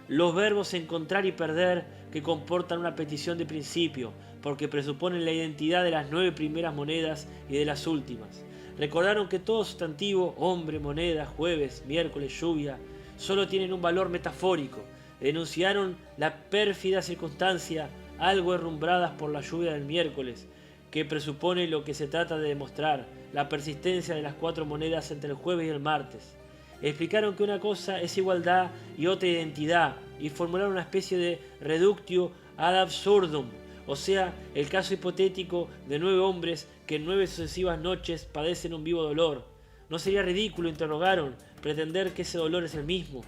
Los verbos encontrar y perder, que comportan una petición de principio, porque presuponen la identidad de las 9 primeras monedas y de las últimas. Recordaron que todo sustantivo, hombre, moneda, jueves, miércoles, lluvia, solo tienen un valor metafórico. Denunciaron la pérfida circunstancia, algo herrumbradas por la lluvia del miércoles, que presupone lo que se trata de demostrar, la persistencia de las 4 monedas entre el jueves y el martes. Explicaron que una cosa es igualdad y otra identidad, y formularon una especie de reductio ad absurdum, o sea, el caso hipotético de 9 hombres que en 9 sucesivas noches padecen un vivo dolor. ¿No sería ridículo, interrogaron, pretender que ese dolor es el mismo?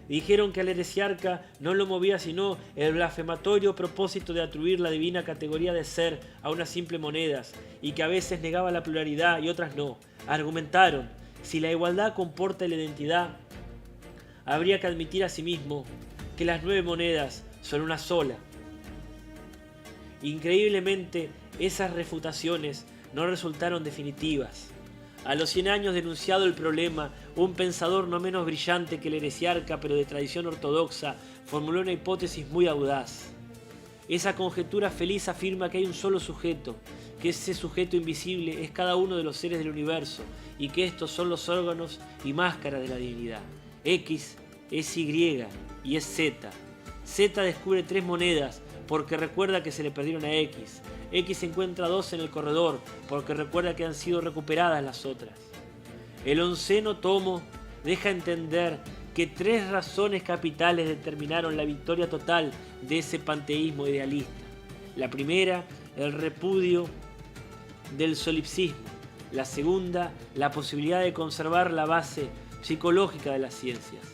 Dijeron que al heresiarca no lo movía sino el blasfematorio propósito de atribuir la divina categoría de ser a unas simples monedas, y que a veces negaba la pluralidad y otras no. Argumentaron, si la igualdad comporta la identidad, habría que admitir asimismo que las 9 monedas son una sola. Increíblemente, esas refutaciones no resultaron definitivas. A los 100 años denunciado el problema, un pensador no menos brillante que el heresiarca, pero de tradición ortodoxa, formuló una hipótesis muy audaz. Esa conjetura feliz afirma que hay un solo sujeto, que ese sujeto invisible es cada uno de los seres del universo, y que estos son los órganos y máscaras de la divinidad. X es Y y es Z. Z descubre 3 monedas porque recuerda que se le perdieron a X. X encuentra 2 en el corredor porque recuerda que han sido recuperadas las otras. El 11º tomo deja entender que 3 razones capitales determinaron la victoria total de ese panteísmo idealista. La primera, el repudio del solipsismo. La segunda, la posibilidad de conservar la base psicológica de las ciencias.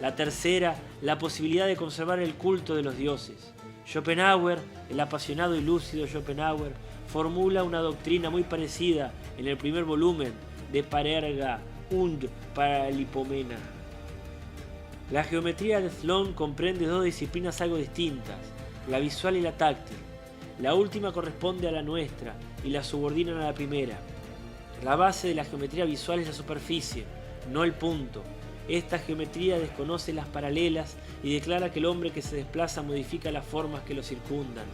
La tercera, la posibilidad de conservar el culto de los dioses. Schopenhauer, el apasionado y lúcido Schopenhauer, formula una doctrina muy parecida en el primer volumen de Parerga und Paralipomena. La geometría de Sloan comprende dos disciplinas algo distintas, la visual y la táctil. La última corresponde a la nuestra y la subordinan a la primera. La base de la geometría visual es la superficie, no el punto. Esta geometría desconoce las paralelas y declara que el hombre que se desplaza modifica las formas que lo circundan.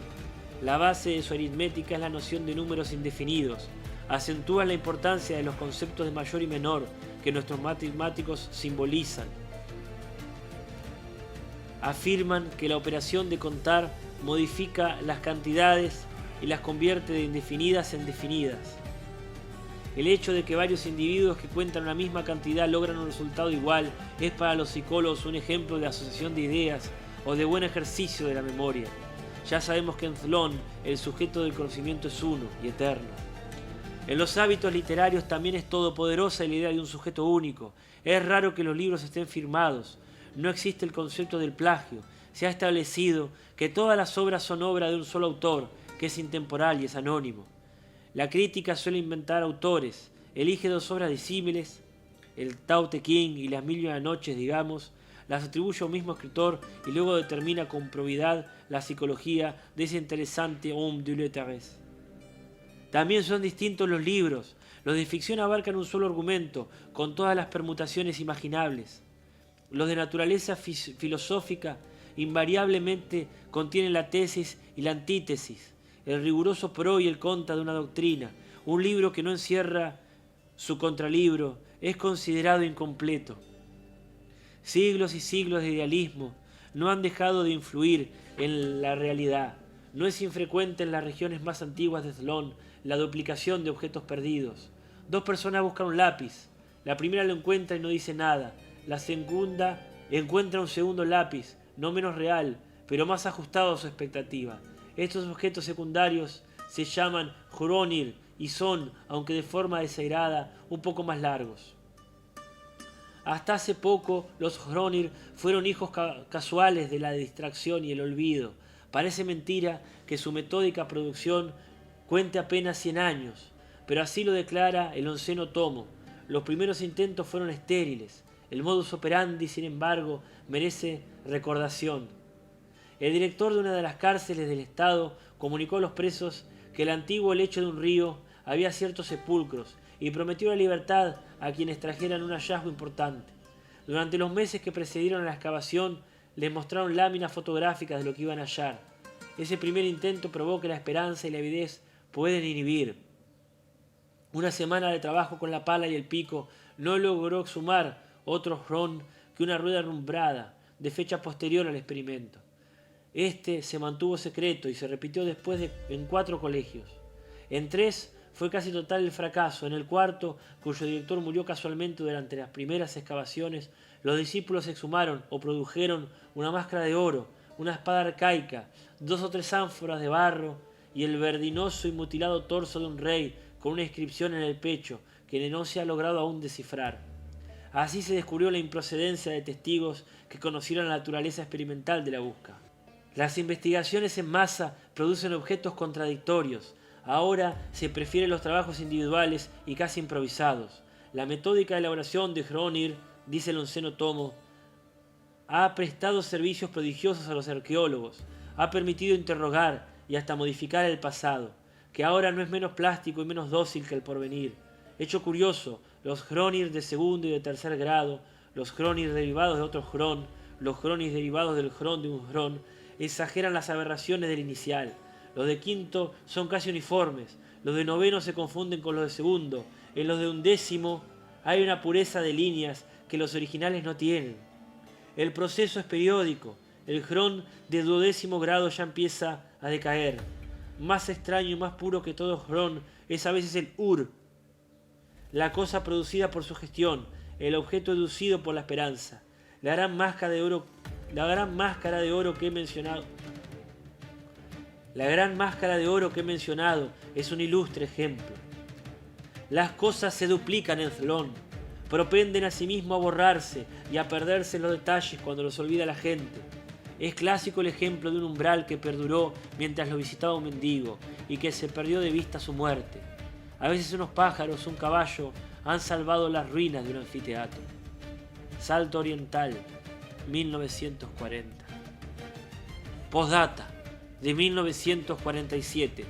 La base de su aritmética es la noción de números indefinidos. Acentúa la importancia de los conceptos de mayor y menor que nuestros matemáticos simbolizan. Afirman que la operación de contar modifica las cantidades y las convierte de indefinidas en definidas. El hecho de que varios individuos que cuentan una misma cantidad logran un resultado igual es para los psicólogos un ejemplo de asociación de ideas o de buen ejercicio de la memoria. Ya sabemos que en Sloan el sujeto del conocimiento es uno y eterno. En los hábitos literarios también es todopoderosa la idea de un sujeto único. Es raro que los libros estén firmados. No existe el concepto del plagio. Se ha establecido que todas las obras son obra de un solo autor, que es intemporal y es anónimo. La crítica suele inventar autores, elige dos obras disímiles, el Tao Te Ching y las 1001 noches, digamos, las atribuye a un mismo escritor y luego determina con probidad la psicología de ese interesante homme de lettres. También son distintos los libros. Los de ficción abarcan un solo argumento, con todas las permutaciones imaginables. Los de naturaleza filosófica invariablemente contienen la tesis y la antítesis, el riguroso pro y el contra de una doctrina. Un libro que no encierra su contralibro es considerado incompleto. Siglos y siglos de idealismo no han dejado de influir en la realidad. No es infrecuente en las regiones más antiguas de Sloan la duplicación de objetos perdidos. Dos personas buscan un lápiz. La primera lo encuentra y no dice nada. La segunda encuentra un segundo lápiz, no menos real, pero más ajustado a su expectativa. Estos objetos secundarios se llaman Hronir y son, aunque de forma desairada, un poco más largos. Hasta hace poco, los Hronir fueron hijos casuales de la distracción y el olvido. Parece mentira que su metódica producción cuente apenas 100 años, pero así lo declara el 11º tomo. Los primeros intentos fueron estériles. El modus operandi, sin embargo, merece recordación. El director de una de las cárceles del Estado comunicó a los presos que el antiguo lecho de un río había ciertos sepulcros y prometió la libertad a quienes trajeran un hallazgo importante. Durante los meses que precedieron a la excavación, les mostraron láminas fotográficas de lo que iban a hallar. Ese primer intento probó que la esperanza y la avidez pueden inhibir. Una semana de trabajo con la pala y el pico no logró exhumar otro Hron que una rueda herrumbrada, de fecha posterior al experimento. Este se mantuvo secreto y se repitió después en 4 colegios. En 3 fue casi total el fracaso. En el 4, cuyo director murió casualmente durante las primeras excavaciones, los discípulos exhumaron o produjeron una máscara de oro, una espada arcaica, 2 o 3 ánforas de barro y el verdinoso y mutilado torso de un rey con una inscripción en el pecho que no se ha logrado aún descifrar. Así se descubrió la improcedencia de testigos que conocieron la naturaleza experimental de la busca. Las investigaciones en masa producen objetos contradictorios. Ahora se prefieren los trabajos individuales y casi improvisados. La metódica elaboración de Hronir, dice el 11º tomo, ha prestado servicios prodigiosos a los arqueólogos, ha permitido interrogar y hasta modificar el pasado, que ahora no es menos plástico y menos dócil que el porvenir. Hecho curioso, los Hronir de segundo y de tercer grado, los Hronir derivados de otro Hron, los Hronir derivados del Hron de un Hron, exageran las aberraciones del inicial. Los de quinto son casi uniformes, los de noveno se confunden con los de segundo, en los de undécimo hay una pureza de líneas que los originales no tienen. El proceso es periódico, el Hron de 12º grado ya empieza a decaer. Más extraño y más puro que todo Hron es a veces el Ur, la cosa producida por su gestión, el objeto educido por la esperanza. La gran máscara de oro que he mencionado es un ilustre ejemplo. Las cosas se duplican en Thlon. Propenden asimismo a borrarse y a perderse en los detalles cuando los olvida la gente. Es clásico el ejemplo de un umbral que perduró mientras lo visitaba un mendigo y que se perdió de vista su muerte. A veces unos pájaros, un caballo, han salvado las ruinas de un anfiteatro. Salto Oriental, 1940. Postdata, de 1947.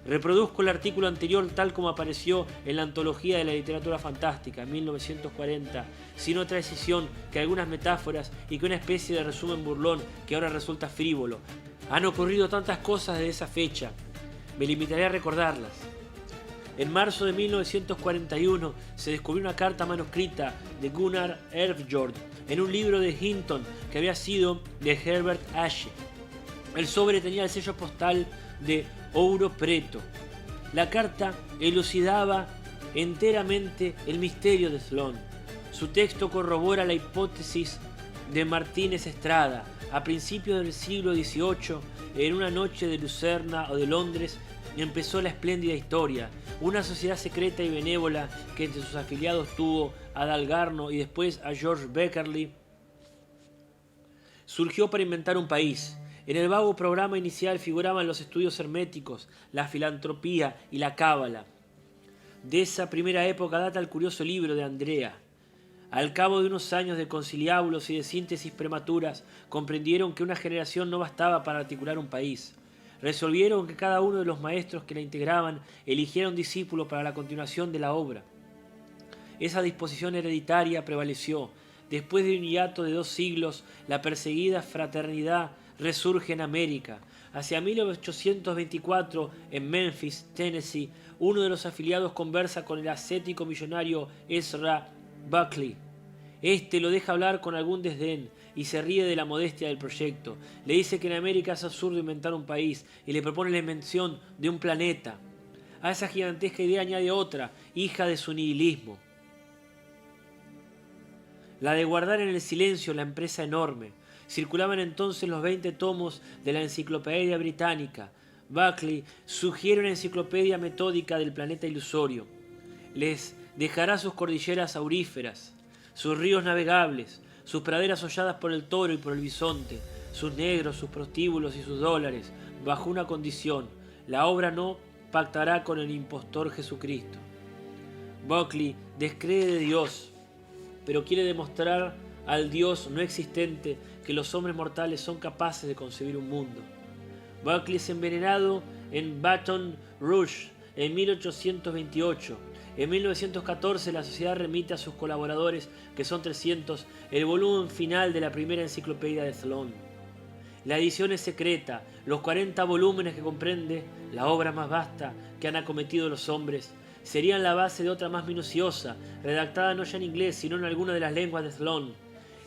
Reproduzco el artículo anterior tal como apareció en la Antología de la Literatura Fantástica, 1940, sin otra decisión que algunas metáforas y que una especie de resumen burlón que ahora resulta frívolo. Han ocurrido tantas cosas desde esa fecha. Me limitaré a recordarlas. En marzo de 1941 se descubrió una carta manuscrita de Gunnar Erfjord en un libro de Hinton que había sido de Herbert Ashe. El sobre tenía el sello postal de Ouro Preto. La carta elucidaba enteramente el misterio de Thlon. Su texto corrobora la hipótesis de Martínez Estrada. A principios del siglo XVIII, en una noche de Lucerna o de Londres, empezó la espléndida historia. Una sociedad secreta y benévola que entre sus afiliados tuvo a Dalgarno y después a George Beckerley, surgió para inventar un país. En el vago programa inicial figuraban los estudios herméticos, la filantropía y la cábala. De esa primera época data el curioso libro de Andrea. Al cabo de unos años de conciliábulos y de síntesis prematuras, comprendieron que una generación no bastaba para articular un país. Resolvieron que cada uno de los maestros que la integraban eligiera un discípulo para la continuación de la obra. Esa disposición hereditaria prevaleció. Después de un hiato de 2 siglos, la perseguida fraternidad resurge en América. Hacia 1824, en Memphis, Tennessee, uno de los afiliados conversa con el ascético millonario Ezra Buckley. Este lo deja hablar con algún desdén y se ríe de la modestia del proyecto. Le dice que en América es absurdo inventar un país y le propone la invención de un planeta. A esa gigantesca idea añade otra, hija de su nihilismo: la de guardar en el silencio la empresa enorme. Circulaban entonces los 20 tomos de la Enciclopedia Británica. Buckley sugiere una enciclopedia metódica del planeta ilusorio. Les dejará sus cordilleras auríferas, sus ríos navegables, sus praderas holladas por el toro y por el bisonte, sus negros, sus prostíbulos y sus dólares, bajo una condición: la obra no pactará con el impostor Jesucristo. Buckley descree de Dios, pero quiere demostrar al Dios no existente que los hombres mortales son capaces de concebir un mundo. Buckley es envenenado en Baton Rouge en 1828. En 1914 la sociedad remite a sus colaboradores, que son 300, el volumen final de la primera enciclopedia de Thlon. La edición es secreta. Los 40 volúmenes que comprende, la obra más vasta que han acometido los hombres, serían la base de otra más minuciosa, redactada no ya en inglés, sino en alguna de las lenguas de Thlon.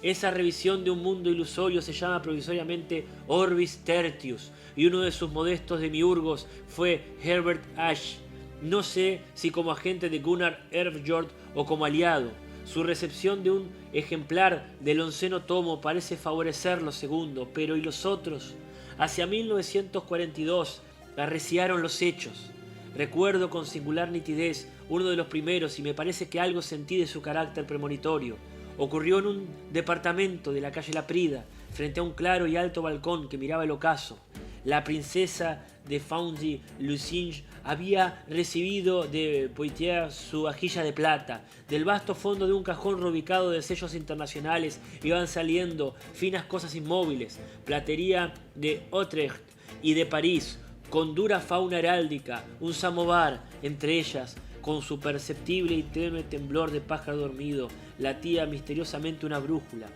Esa revisión de un mundo ilusorio se llama provisoriamente Orbis Tertius, y uno de sus modestos demiurgos fue Herbert Ashe. No sé si como agente de Gunnar Erfjord o como aliado. Su recepción de un ejemplar del 11º tomo parece favorecer lo segundo, pero ¿y los otros? Hacia 1942 arreciaron los hechos. Recuerdo con singular nitidez uno de los primeros y me parece que algo sentí de su carácter premonitorio. Ocurrió en un departamento de la calle Laprida, frente a un claro y alto balcón que miraba el ocaso. La princesa de Fongy-Lucinge había recibido de Poitiers su vajilla de plata. Del vasto fondo de un cajón rubicado de sellos internacionales iban saliendo finas cosas inmóviles, platería de Utrecht y de París, con dura fauna heráldica, un samovar, entre ellas, con su perceptible y tenue temblor de pájaro dormido, latía misteriosamente una brújula.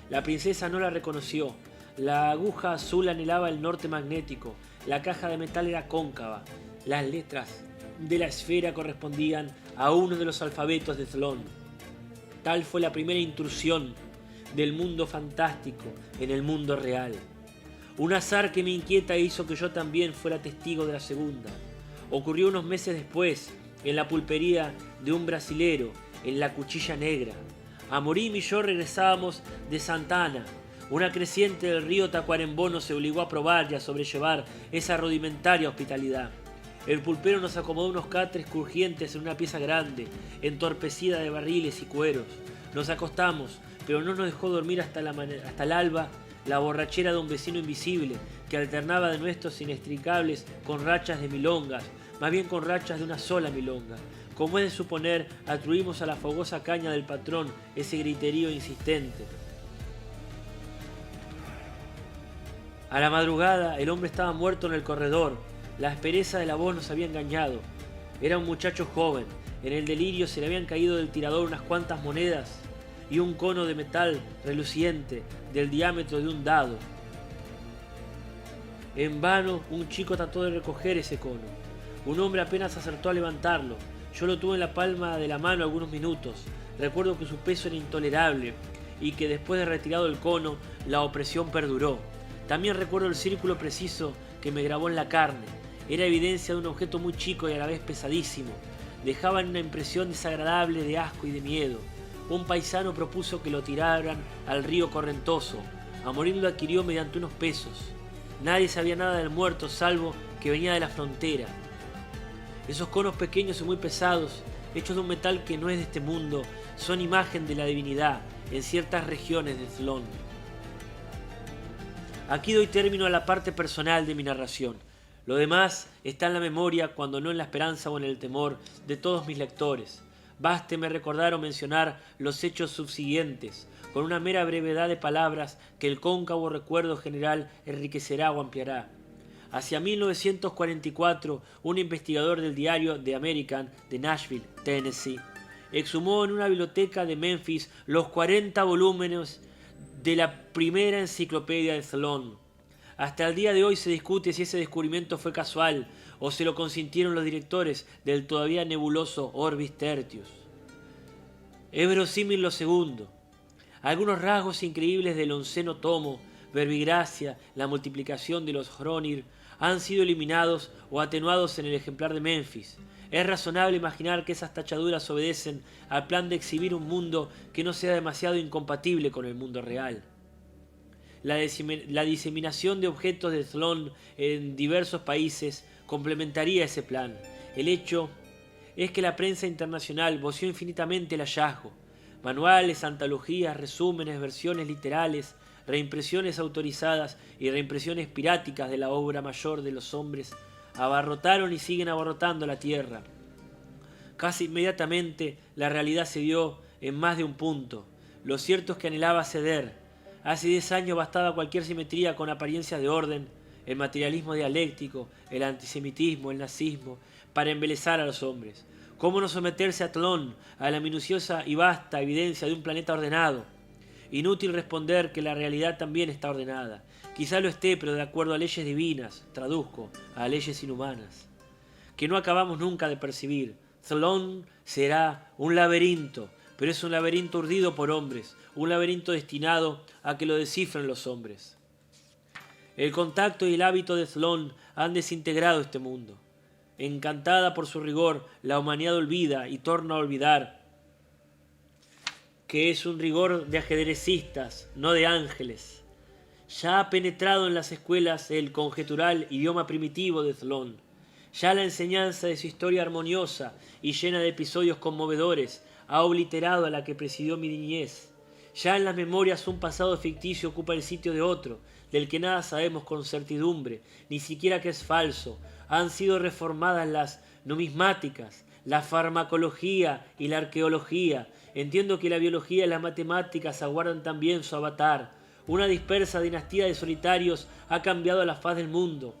La princesa no la reconoció. La aguja azul anhelaba el norte magnético, la caja de metal era cóncava, las letras de la esfera correspondían a uno de los alfabetos de Thlon. Tal fue la primera intrusión del mundo fantástico en el mundo real. Un azar que me inquieta hizo que yo también fuera testigo de la segunda. Ocurrió unos meses después, en la pulpería de un brasilero, en la Cuchilla Negra. Amorim y yo regresábamos de Santa Ana. Una creciente del río Tacuarembó nos obligó a probar y a sobrellevar esa rudimentaria hospitalidad. El pulpero nos acomodó unos catres crujientes en una pieza grande, entorpecida de barriles y cueros. Nos acostamos, pero no nos dejó dormir hasta el alba la borrachera de un vecino invisible que alternaba de nuestros inextricables con rachas de milongas, más bien con rachas de una sola milonga. Como es de suponer, atribuimos a la fogosa caña del patrón ese griterío insistente. A la madrugada, el hombre estaba muerto en el corredor. La aspereza de la voz nos había engañado. Era un muchacho joven. En el delirio se le habían caído del tirador unas cuantas monedas y un cono de metal reluciente del diámetro de un dado. En vano, un chico trató de recoger ese cono. Un hombre apenas acertó a levantarlo. Yo lo tuve en la palma de la mano algunos minutos. Recuerdo que su peso era intolerable y que después de retirado el cono, la opresión perduró. También recuerdo el círculo preciso que me grabó en la carne. Era evidencia de un objeto muy chico y a la vez pesadísimo. Dejaban una impresión desagradable de asco y de miedo. Un paisano propuso que lo tiraran al río Correntoso. A morir lo adquirió mediante unos pesos. Nadie sabía nada del muerto salvo que venía de la frontera. Esos conos pequeños y muy pesados, hechos de un metal que no es de este mundo, son imagen de la divinidad en ciertas regiones de Thlon. Aquí doy término a la parte personal de mi narración. Lo demás está en la memoria, cuando no en la esperanza o en el temor, de todos mis lectores. Básteme recordar o mencionar los hechos subsiguientes, con una mera brevedad de palabras que el cóncavo recuerdo general enriquecerá o ampliará. Hacia 1944, un investigador del diario The American de Nashville, Tennessee, exhumó en una biblioteca de Memphis los 40 volúmenes de la primera enciclopedia de Thlon. Hasta el día de hoy se discute si ese descubrimiento fue casual o se lo consintieron los directores del todavía nebuloso Orbis Tertius. Es verosímil lo segundo. Algunos rasgos increíbles del 11º tomo, verbigracia, la multiplicación de los Hronir, han sido eliminados o atenuados en el ejemplar de Memphis. Es razonable imaginar que esas tachaduras obedecen al plan de exhibir un mundo que no sea demasiado incompatible con el mundo real. La diseminación de objetos de Thlon en diversos países complementaría ese plan. El hecho es que la prensa internacional voció infinitamente el hallazgo. Manuales, antologías, resúmenes, versiones literales, reimpresiones autorizadas y reimpresiones piráticas de la obra mayor de los hombres abarrotaron y siguen abarrotando la tierra. Casi inmediatamente la realidad se dio en más de un punto. Lo cierto es que anhelaba ceder. Hace 10 años bastaba cualquier simetría con apariencia de orden, el materialismo dialéctico, el antisemitismo, el nazismo, para embelezar a los hombres. ¿Cómo no someterse a Thlon, a la minuciosa y vasta evidencia de un planeta ordenado? Inútil responder que la realidad también está ordenada. Quizá lo esté, pero de acuerdo a leyes divinas, traduzco, a leyes inhumanas, que no acabamos nunca de percibir. Thlon será un laberinto, pero es un laberinto urdido por hombres, un laberinto destinado a que lo descifren los hombres. El contacto y el hábito de Thlon han desintegrado este mundo. Encantada por su rigor, la humanidad olvida y torna a olvidar que es un rigor de ajedrecistas, no de ángeles. Ya ha penetrado en las escuelas el conjetural idioma primitivo de Thlon. Ya la enseñanza de su historia armoniosa y llena de episodios conmovedores ha obliterado a la que presidió mi niñez. Ya en las memorias un pasado ficticio ocupa el sitio de otro, del que nada sabemos con certidumbre, ni siquiera que es falso. Han sido reformadas las numismáticas, la farmacología y la arqueología. Entiendo que la biología y las matemáticas aguardan también su avatar. Una dispersa dinastía de solitarios ha cambiado la faz del mundo.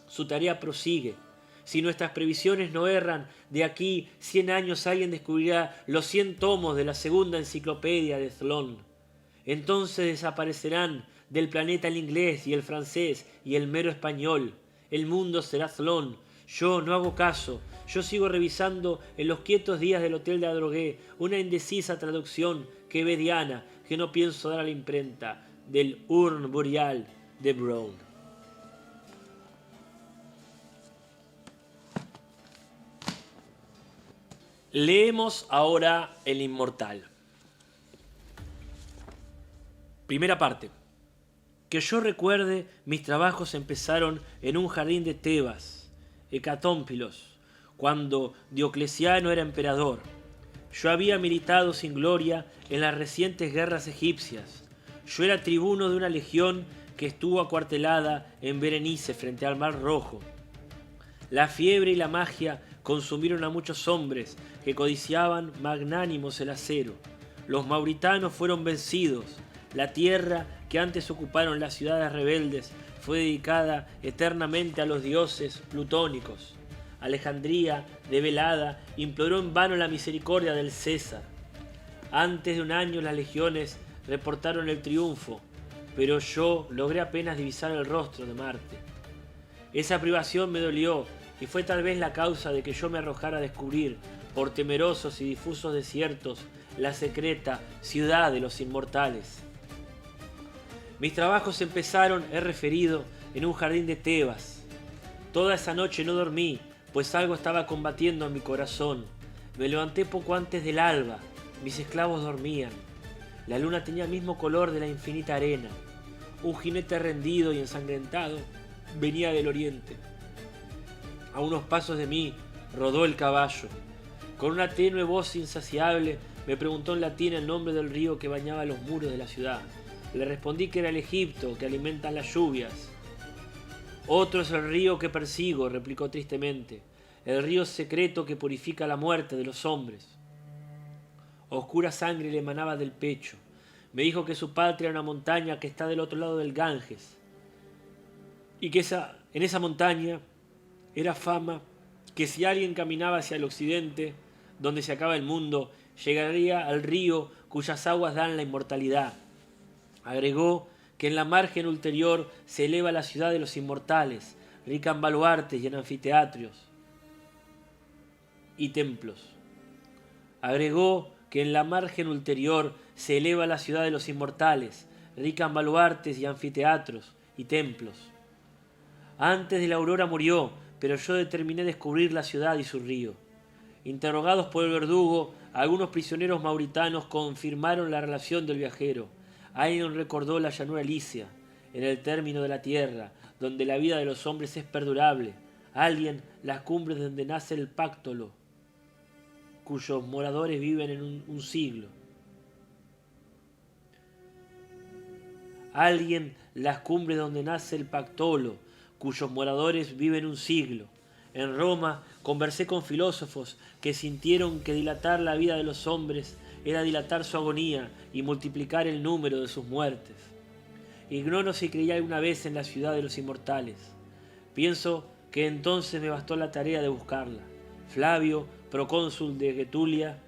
Su tarea prosigue. Si nuestras previsiones no erran, de aquí 100 años alguien descubrirá los 100 tomos de la segunda enciclopedia de Thlon. Entonces desaparecerán del planeta el inglés y el francés y el mero español. El mundo será Thlon. Yo no hago caso. Yo sigo revisando en los quietos días del Hotel de Adrogué una indecisa traducción quevediana que no pienso dar a la imprenta del Urne Boreal de Brown. Leemos ahora El Inmortal. Primera parte. Que yo recuerde, mis trabajos empezaron en un jardín de Tebas, Hecatómpilos, cuando Diocleciano era emperador. Yo había militado sin gloria en las recientes guerras egipcias. Yo era tribuno de una legión que estuvo acuartelada en Berenice frente al Mar Rojo. La fiebre y la magia consumieron a muchos hombres que codiciaban magnánimos el acero. Los mauritanos fueron vencidos. La tierra que antes ocuparon las ciudades rebeldes fue dedicada eternamente a los dioses plutónicos. Alejandría, debelada, imploró en vano la misericordia del César. Antes de un año las legiones reportaron el triunfo, pero yo logré apenas divisar el rostro de Marte. Esa privación me dolió y fue tal vez la causa de que yo me arrojara a descubrir, por temerosos y difusos desiertos, la secreta ciudad de los inmortales. Mis trabajos empezaron, he referido, en un jardín de Tebas. Toda esa noche no dormí, pues algo estaba combatiendo en mi corazón. Me levanté poco antes del alba. Mis esclavos dormían. La luna tenía el mismo color de la infinita arena. Un jinete rendido y ensangrentado venía del oriente. A unos pasos de mí rodó el caballo. Con una tenue voz insaciable me preguntó en latín el nombre del río que bañaba los muros de la ciudad. Le respondí que era el Egipto, que alimenta las lluvias. Otro es el río que persigo, replicó tristemente, el río secreto que purifica la muerte de los hombres. Oscura sangre le emanaba del pecho. Me dijo que su patria era una montaña que está del otro lado del Ganges, y que en esa montaña era fama que si alguien caminaba hacia el occidente, donde se acaba el mundo, llegaría al río cuyas aguas dan la inmortalidad. Agregó que en la margen ulterior se eleva la ciudad de los inmortales, rica en baluartes y en anfiteatros y templos. Agregó que en la margen ulterior se eleva la ciudad de los inmortales, rica en baluartes y anfiteatros y templos. Antes de la aurora murió, pero yo determiné descubrir la ciudad y su río. Interrogados por el verdugo, algunos prisioneros mauritanos confirmaron la relación del viajero. Alguien recordó la llanura licia, en el término de la tierra, donde la vida de los hombres es perdurable. Alguien las cumbres donde nace el Páctolo, cuyos moradores viven en un siglo. Alguien las cumbres donde nace el Pactolo, cuyos moradores viven un siglo. En Roma conversé con filósofos que sintieron que dilatar la vida de los hombres era dilatar su agonía y multiplicar el número de sus muertes. Ignoro si creí alguna vez en la ciudad de los inmortales. Pienso que entonces me bastó la tarea de buscarla. Flavio, procónsul de Getulia,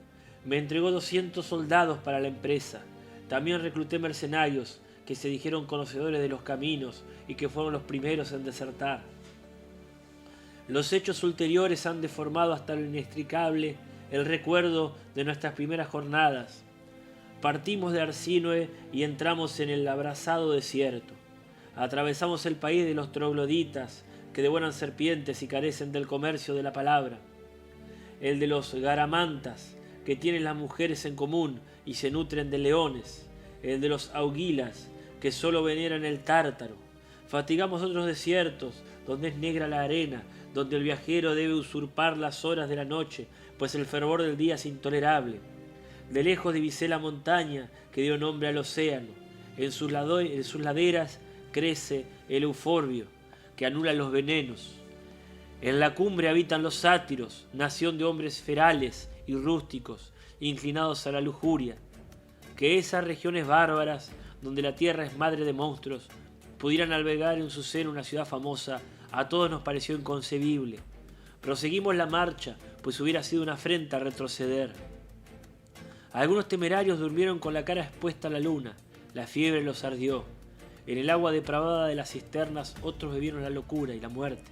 me entregó 200 soldados para la empresa. También recluté mercenarios que se dijeron conocedores de los caminos y que fueron los primeros en desertar. Los hechos ulteriores han deformado hasta lo inextricable el recuerdo de nuestras primeras jornadas. Partimos de Arsínoe y entramos en el abrasado desierto. Atravesamos el país de los trogloditas, que devoran serpientes y carecen del comercio de la palabra. El de los garamantas, que tienen las mujeres en común y se nutren de leones. El de los augilas, que solo veneran el tártaro. Fatigamos otros desiertos, donde es negra la arena, donde el viajero debe usurpar las horas de la noche, pues el fervor del día es intolerable. De lejos divisé la montaña que dio nombre al océano. En sus laderas crece el euforbio, que anula los venenos. En la cumbre habitan los sátiros, nación de hombres ferales y rústicos, inclinados a la lujuria. Que esas regiones bárbaras, donde la tierra es madre de monstruos, pudieran albergar en su seno una ciudad famosa, a todos nos pareció inconcebible. Proseguimos la marcha, pues hubiera sido una afrenta retroceder. Algunos temerarios durmieron con la cara expuesta a la luna. La fiebre los ardió. En el agua depravada de las cisternas otros bebieron la locura y la muerte.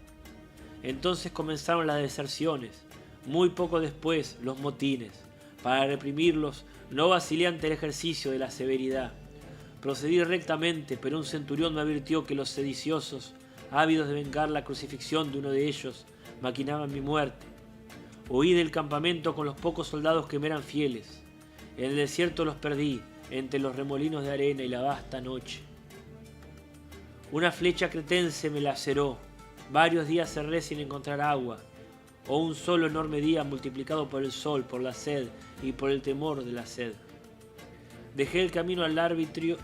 Entonces comenzaron las deserciones. Muy poco después, los motines. Para reprimirlos, no vacilé ante el ejercicio de la severidad. Procedí rectamente, pero un centurión me advirtió que los sediciosos, ávidos de vengar la crucifixión de uno de ellos, maquinaban mi muerte. Huí del campamento con los pocos soldados que me eran fieles. En el desierto los perdí, entre los remolinos de arena y la vasta noche. Una flecha cretense me laceró. Varios días cerré sin encontrar agua, o un solo enorme día multiplicado por el sol, por la sed y por el temor de la sed. Dejé el camino al arbitrio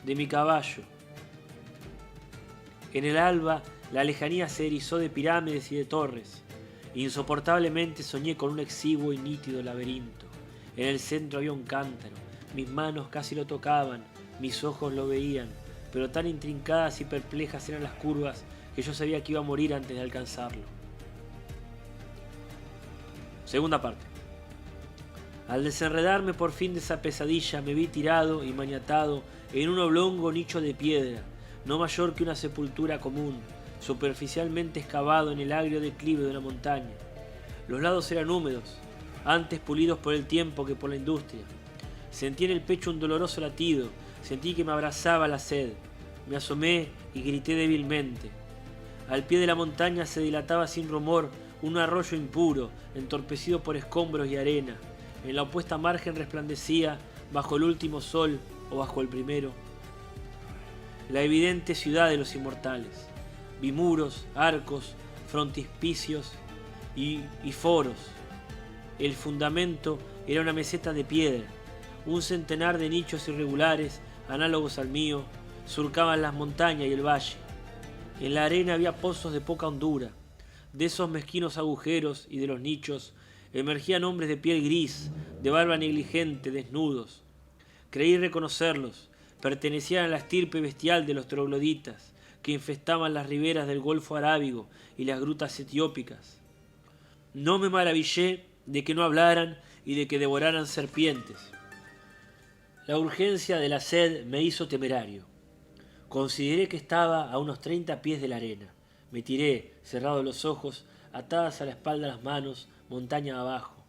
de mi caballo. En el alba la lejanía se erizó de pirámides y de torres. Insoportablemente soñé con un exiguo y nítido laberinto. En el centro había un cántaro. Mis manos casi lo tocaban, mis ojos lo veían, pero tan intrincadas y perplejas eran las curvas que yo sabía que iba a morir antes de alcanzarlo. Segunda parte. Al desenredarme por fin de esa pesadilla, me vi tirado y maniatado en un oblongo nicho de piedra, no mayor que una sepultura común, superficialmente excavado en el agrio declive de una montaña. Los lados eran húmedos, antes pulidos por el tiempo que por la industria. Sentí en el pecho un doloroso latido, sentí que me abrazaba la sed. Me asomé y grité débilmente. Al pie de la montaña se dilataba sin rumor un arroyo impuro, entorpecido por escombros y arena. En la opuesta margen resplandecía, bajo el último sol o bajo el primero, la evidente ciudad de los inmortales. Vi muros, arcos, frontispicios y foros. El fundamento era una meseta de piedra. Un centenar de nichos irregulares, análogos al mío, surcaban las montañas y el valle. En la arena había pozos de poca hondura. De esos mezquinos agujeros y de los nichos emergían hombres de piel gris, de barba negligente, desnudos. Creí reconocerlos. Pertenecían a la estirpe bestial de los trogloditas, que infestaban las riberas del Golfo Arábigo y las grutas etiópicas. No me maravillé de que no hablaran y de que devoraran serpientes. La urgencia de la sed me hizo temerario. Consideré que estaba a unos 30 pies de la arena. Me tiré, cerrados los ojos, atadas a la espalda las manos, montaña abajo.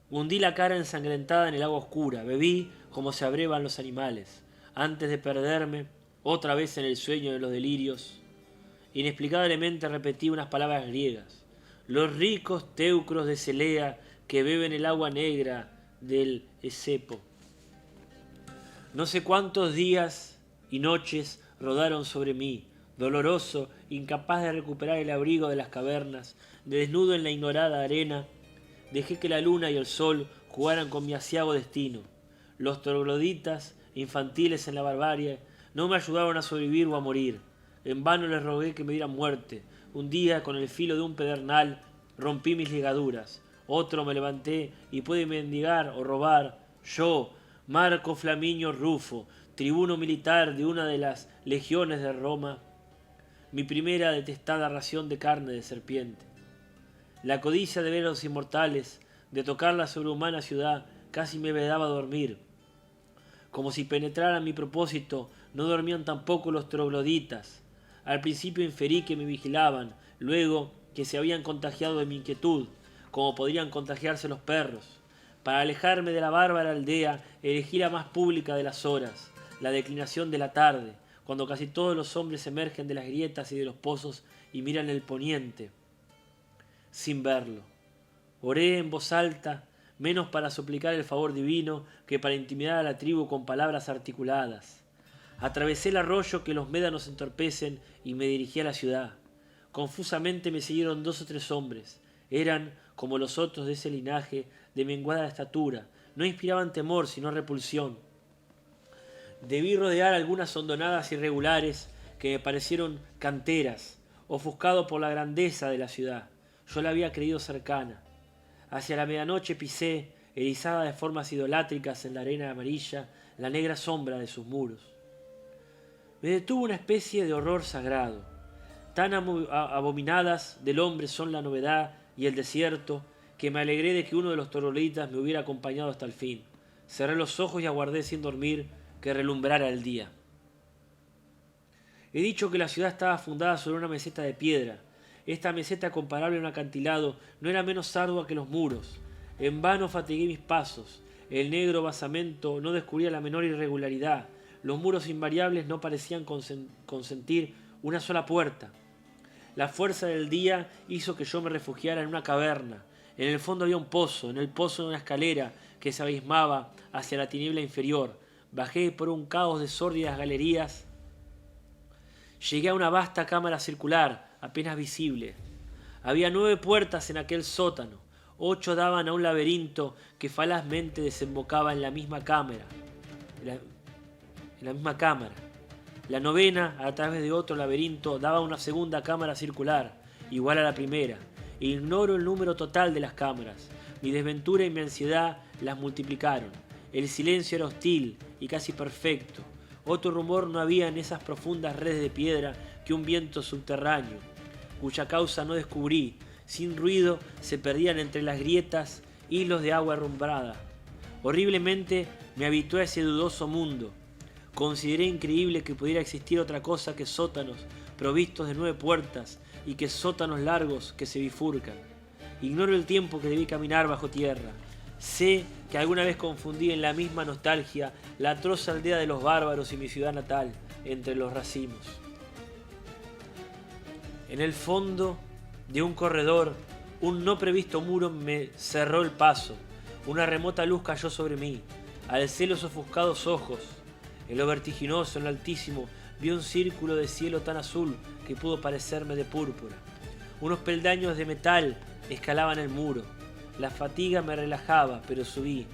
Hundí la cara ensangrentada en el agua oscura, bebí como se abrevan los animales. Antes de perderme, otra vez en el sueño de los delirios, inexplicablemente repetí unas palabras griegas. Los ricos teucros de Celea que beben el agua negra del Esepo. No sé cuántos días y noches rodaron sobre mí, doloroso, incapaz de recuperar el abrigo de las cavernas, de desnudo en la ignorada arena. Dejé que la luna y el sol jugaran con mi aciago destino. Los trogloditas, infantiles en la barbarie, no me ayudaron a sobrevivir o a morir. En vano les rogué que me dieran muerte. Un día, con el filo de un pedernal, rompí mis ligaduras. Otro me levanté y pude mendigar o robar. Yo, Marco Flamiño Rufo, tribuno militar de una de las legiones de Roma, mi primera detestada ración de carne de serpiente. La codicia de ver a los inmortales, de tocar la sobrehumana ciudad, casi me vedaba dormir. Como si penetraran mi propósito, no dormían tampoco los trogloditas. Al principio inferí que me vigilaban, luego que se habían contagiado de mi inquietud, como podrían contagiarse los perros. Para alejarme de la bárbara aldea, elegí la más pública de las horas, la declinación de la tarde, cuando casi todos los hombres emergen de las grietas y de los pozos y miran el poniente, sin verlo. Oré en voz alta, menos para suplicar el favor divino que para intimidar a la tribu con palabras articuladas. Atravesé el arroyo que los médanos entorpecen y me dirigí a la ciudad. Confusamente me siguieron 2 o 3 hombres. Eran, como los otros de ese linaje, de menguada estatura. No inspiraban temor, sino repulsión. Debí rodear algunas hondonadas irregulares que me parecieron canteras, ofuscado por la grandeza de la ciudad. Yo la había creído cercana. Hacia la medianoche pisé, erizada de formas idolátricas en la arena amarilla, la negra sombra de sus muros. Me detuvo una especie de horror sagrado. Tan abominadas del hombre son la novedad y el desierto, que me alegré de que uno de los trogloditas me hubiera acompañado hasta el fin. Cerré los ojos y aguardé sin dormir que relumbrara el día. He dicho que la ciudad estaba fundada sobre una meseta de piedra. Esta meseta, comparable a un acantilado, no era menos ardua que los muros. En vano fatigué mis pasos. El negro basamento no descubría la menor irregularidad. Los muros invariables no parecían consentir una sola puerta. La fuerza del día hizo que yo me refugiara en una caverna. En el fondo había un pozo, en el pozo una escalera que se abismaba hacia la tiniebla inferior. Bajé por un caos de sórdidas galerías. Llegué a una vasta cámara circular, apenas visible. Había 9 puertas en aquel sótano. 8 daban a un laberinto que falazmente desembocaba en la misma cámara. La novena, a través de otro laberinto, daba a una segunda cámara circular, igual a la primera. Ignoro el número total de las cámaras. Mi desventura y mi ansiedad las multiplicaron. El silencio era hostil y casi perfecto. Otro rumor no había en esas profundas redes de piedra que un viento subterráneo, cuya causa no descubrí. Sin ruido se perdían entre las grietas hilos de agua herrumbrada. Horriblemente me habitué a ese dudoso mundo. Consideré increíble que pudiera existir otra cosa que sótanos provistos de 9 puertas y que sótanos largos que se bifurcan. Ignoro el tiempo que debí caminar bajo tierra. Sé que alguna vez confundí en la misma nostalgia la atroz aldea de los bárbaros y mi ciudad natal entre los racimos. En el fondo de un corredor, un no previsto muro me cerró el paso. Una remota luz cayó sobre mí. Alcé los ofuscados ojos. En lo vertiginoso, en lo altísimo, vi un círculo de cielo tan azul que pudo parecerme de púrpura. Unos peldaños de metal escalaban el muro. La fatiga me relajaba, pero subí,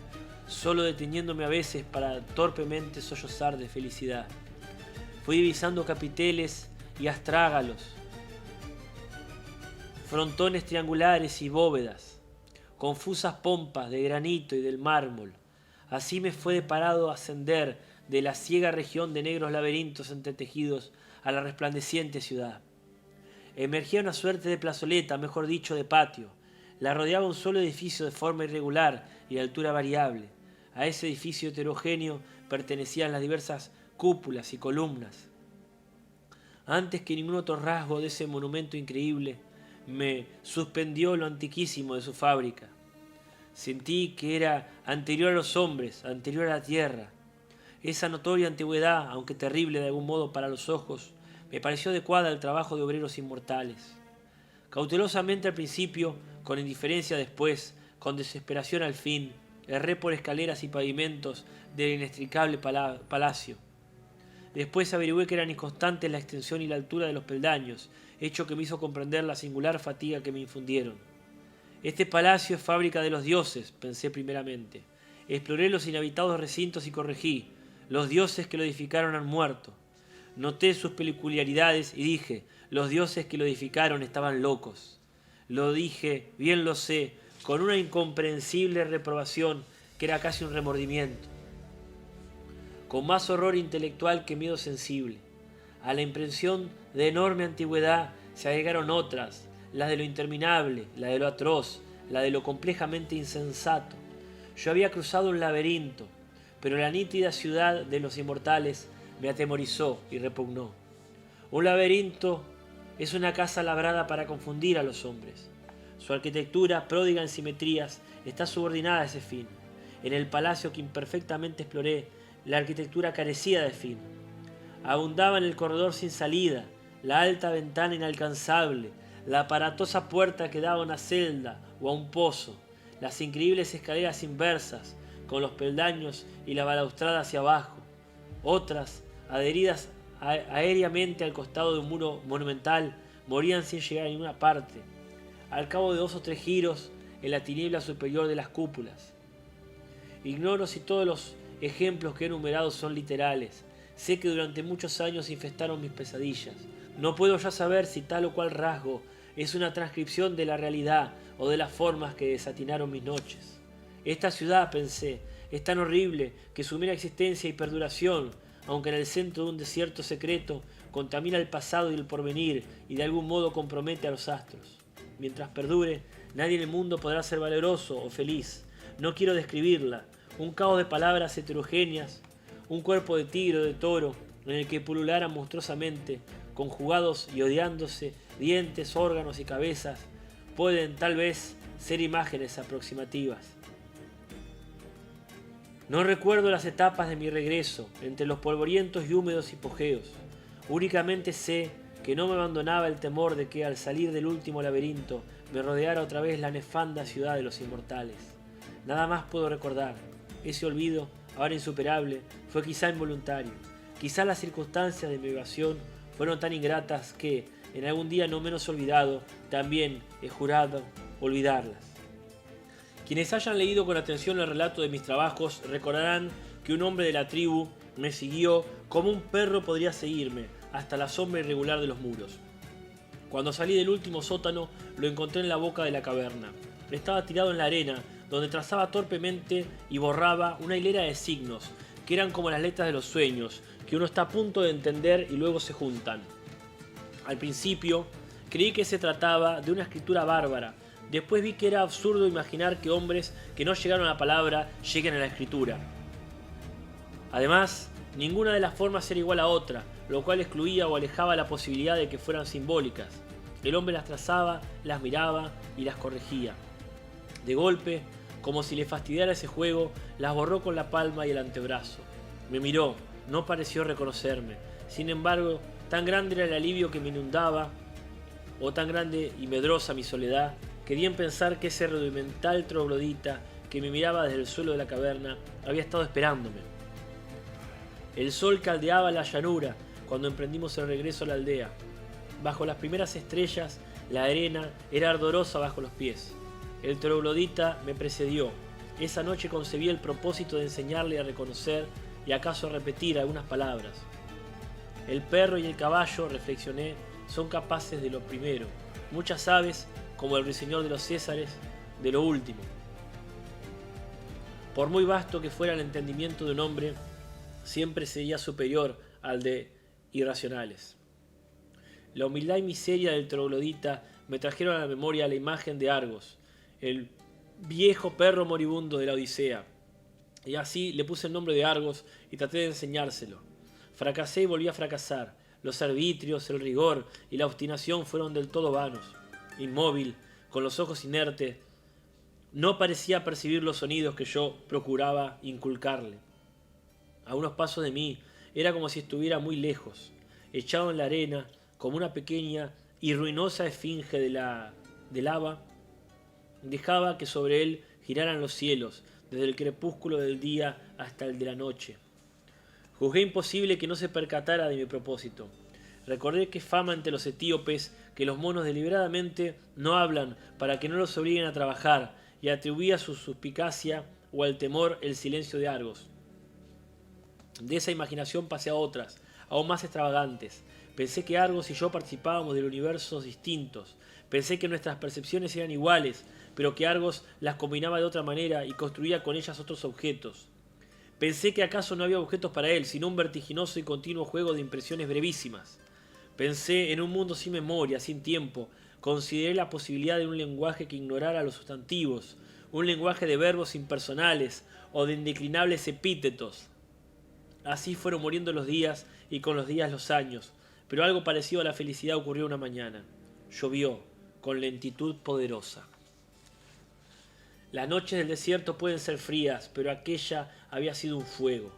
solo deteniéndome a veces para torpemente sollozar de felicidad. Fui divisando capiteles y astrágalos, frontones triangulares y bóvedas, confusas pompas de granito y del mármol. Así me fue deparado ascender de la ciega región de negros laberintos entretejidos a la resplandeciente ciudad. Emergía una suerte de plazoleta, mejor dicho, de patio. La rodeaba un solo edificio de forma irregular y de altura variable. A ese edificio heterogéneo pertenecían las diversas cúpulas y columnas. Antes que ningún otro rasgo de ese monumento increíble, me suspendió lo antiquísimo de su fábrica. Sentí que era anterior a los hombres, anterior a la tierra. Esa notoria antigüedad, aunque terrible de algún modo para los ojos, me pareció adecuada al trabajo de obreros inmortales. Cautelosamente al principio, con indiferencia después, con desesperación al fin, erré por escaleras y pavimentos del inextricable palacio. Después averigüé que eran inconstantes la extensión y la altura de los peldaños, hecho que me hizo comprender la singular fatiga que me infundieron. Este palacio es fábrica de los dioses, pensé primeramente. Exploré los inhabitados recintos y corregí. Los dioses que lo edificaron han muerto. Noté sus peculiaridades y dije, los dioses que lo edificaron estaban locos. Lo dije, bien lo sé, con una incomprensible reprobación que era casi un remordimiento. Con más horror intelectual que miedo sensible. A la impresión de enorme antigüedad se agregaron otras, las de lo interminable, la de lo atroz, la de lo complejamente insensato. Yo había cruzado un laberinto, pero la nítida ciudad de los inmortales me atemorizó y repugnó. Un laberinto es una casa labrada para confundir a los hombres. Su arquitectura, pródiga en simetrías, está subordinada a ese fin. En el palacio que imperfectamente exploré, la arquitectura carecía de fin. Abundaba en el corredor sin salida, la alta ventana inalcanzable, la aparatosa puerta que daba a una celda o a un pozo, las increíbles escaleras inversas, con los peldaños y la balaustrada hacia abajo, otras, adheridas aéreamente al costado de un muro monumental, morían sin llegar a ninguna parte, al cabo de 2 o 3 giros en la tiniebla superior de las cúpulas. Ignoro si todos los ejemplos que he enumerado son literales. Sé que durante muchos años infestaron mis pesadillas. No puedo ya saber si tal o cual rasgo es una transcripción de la realidad o de las formas que desatinaron mis noches. Esta ciudad, pensé, es tan horrible que su mera existencia y perduración, aunque en el centro de un desierto secreto, contamina el pasado y el porvenir y de algún modo compromete a los astros. Mientras perdure, nadie en el mundo podrá ser valeroso o feliz. No quiero describirla. Un caos de palabras heterogéneas, un cuerpo de tigre o de toro en el que pulularan monstruosamente, conjugados y odiándose, dientes, órganos y cabezas, pueden tal vez ser imágenes aproximativas. No recuerdo las etapas de mi regreso, entre los polvorientos y húmedos hipogeos. Únicamente sé que no me abandonaba el temor de que al salir del último laberinto me rodeara otra vez la nefanda ciudad de los inmortales. Nada más puedo recordar. Ese olvido, ahora insuperable, fue quizá involuntario. Quizá las circunstancias de mi evasión fueron tan ingratas que, en algún día no menos olvidado, también he jurado olvidarlas. Quienes hayan leído con atención el relato de mis trabajos recordarán que un hombre de la tribu me siguió como un perro podría seguirme hasta la sombra irregular de los muros. Cuando salí del último sótano, lo encontré en la boca de la caverna. Estaba tirado en la arena, donde trazaba torpemente y borraba una hilera de signos, que eran como las letras de los sueños, que uno está a punto de entender y luego se juntan. Al principio, creí que se trataba de una escritura bárbara. Después vi que era absurdo imaginar que hombres que no llegaron a la palabra lleguen a la escritura. Además, ninguna de las formas era igual a otra, lo cual excluía o alejaba la posibilidad de que fueran simbólicas. El hombre las trazaba, las miraba y las corregía. De golpe, como si le fastidiara ese juego, las borró con la palma y el antebrazo. Me miró, no pareció reconocerme. Sin embargo, tan grande era el alivio que me inundaba, o tan grande y medrosa mi soledad, que di en pensar que ese rudimental troglodita que me miraba desde el suelo de la caverna había estado esperándome. El sol caldeaba la llanura cuando emprendimos el regreso a la aldea. Bajo las primeras estrellas, la arena era ardorosa bajo los pies. El troglodita me precedió. Esa noche concebí el propósito de enseñarle a reconocer y acaso a repetir algunas palabras. El perro y el caballo, reflexioné, son capaces de lo primero. Muchas aves, como el ruiseñor de los Césares, de lo último. Por muy vasto que fuera el entendimiento de un hombre, siempre sería superior al de irracionales. La humildad y miseria del troglodita me trajeron a la memoria la imagen de Argos, el viejo perro moribundo de la Odisea, y así le puse el nombre de Argos y traté de enseñárselo. Fracasé y volví a fracasar. Los arbitrios, el rigor y la obstinación fueron del todo vanos. Inmóvil, con los ojos inertes, no parecía percibir los sonidos que yo procuraba inculcarle. A unos pasos de mí, era como si estuviera muy lejos, echado en la arena, como una pequeña y ruinosa esfinge de lava, dejaba que sobre él giraran los cielos, desde el crepúsculo del día hasta el de la noche. Juzgué imposible que no se percatara de mi propósito. Recordé que fama entre los etíopes que los monos deliberadamente no hablan para que no los obliguen a trabajar, y atribuía a su suspicacia o al temor el silencio de Argos. De esa imaginación pasé a otras, aún más extravagantes. Pensé que Argos y yo participábamos de universos distintos. Pensé que nuestras percepciones eran iguales, pero que Argos las combinaba de otra manera y construía con ellas otros objetos. Pensé que acaso no había objetos para él, sino un vertiginoso y continuo juego de impresiones brevísimas. Pensé en un mundo sin memoria, sin tiempo. Consideré la posibilidad de un lenguaje que ignorara los sustantivos, un lenguaje de verbos impersonales o de indeclinables epítetos. Así fueron muriendo los días y con los días los años, pero algo parecido a la felicidad ocurrió una mañana. Llovió, con lentitud poderosa. Las noches del desierto pueden ser frías, pero aquella había sido un fuego.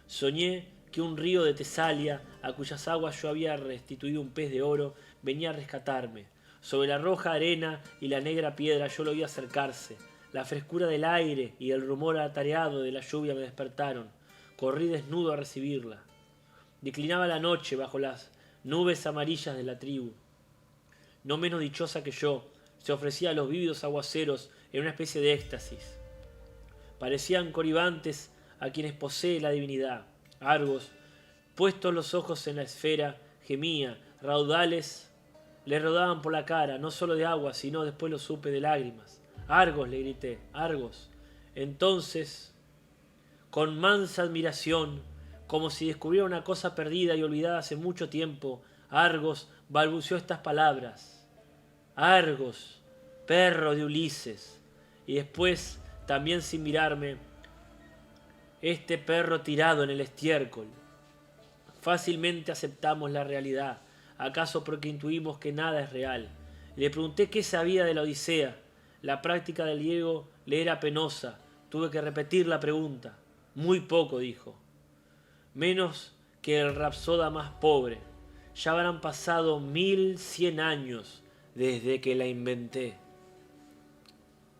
Soñé que un río de Tesalia, a cuyas aguas yo había restituido un pez de oro, venía a rescatarme. Sobre la roja arena y la negra piedra yo lo vi acercarse. La frescura del aire y el rumor atareado de la lluvia me despertaron. Corrí desnudo a recibirla. Declinaba la noche bajo las nubes amarillas de la tribu. No menos dichosa que yo, se ofrecía a los vívidos aguaceros en una especie de éxtasis. Parecían coribantes a quienes posee la divinidad. Argos, puestos los ojos en la esfera, gemía, raudales le rodaban por la cara, no solo de agua, sino después lo supe de lágrimas. Argos, le grité, Argos. Entonces, con mansa admiración, como si descubriera una cosa perdida y olvidada hace mucho tiempo, Argos balbuceó estas palabras. Argos, perro de Ulises. Y después, también sin mirarme, este perro tirado en el estiércol. Fácilmente aceptamos la realidad, acaso porque intuimos que nada es real. Le pregunté qué sabía de la Odisea. La práctica del griego le era penosa. Tuve que repetir la pregunta. Muy poco, dijo. Menos que el rapsoda más pobre. Ya habrán pasado 1100 años desde que la inventé.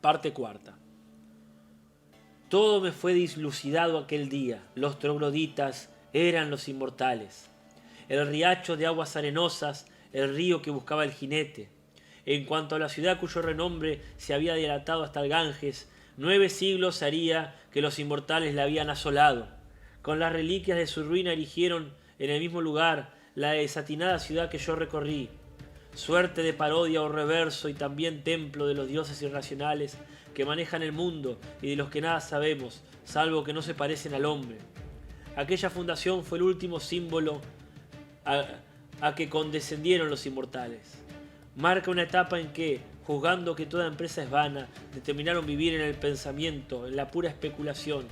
Parte cuarta. Todo me fue dislucidado aquel día. Los trogloditas eran los inmortales. El riacho de aguas arenosas, el río que buscaba el jinete. En cuanto a la ciudad cuyo renombre se había dilatado hasta el Ganges, 9 siglos haría que los inmortales la habían asolado. Con las reliquias de su ruina erigieron en el mismo lugar la desatinada ciudad que yo recorrí. Suerte de parodia o reverso y también templo de los dioses irracionales que manejan el mundo y de los que nada sabemos, salvo que no se parecen al hombre. Aquella fundación fue el último símbolo a que condescendieron los inmortales. Marca una etapa en que, juzgando que toda empresa es vana, determinaron vivir en el pensamiento, en la pura especulación.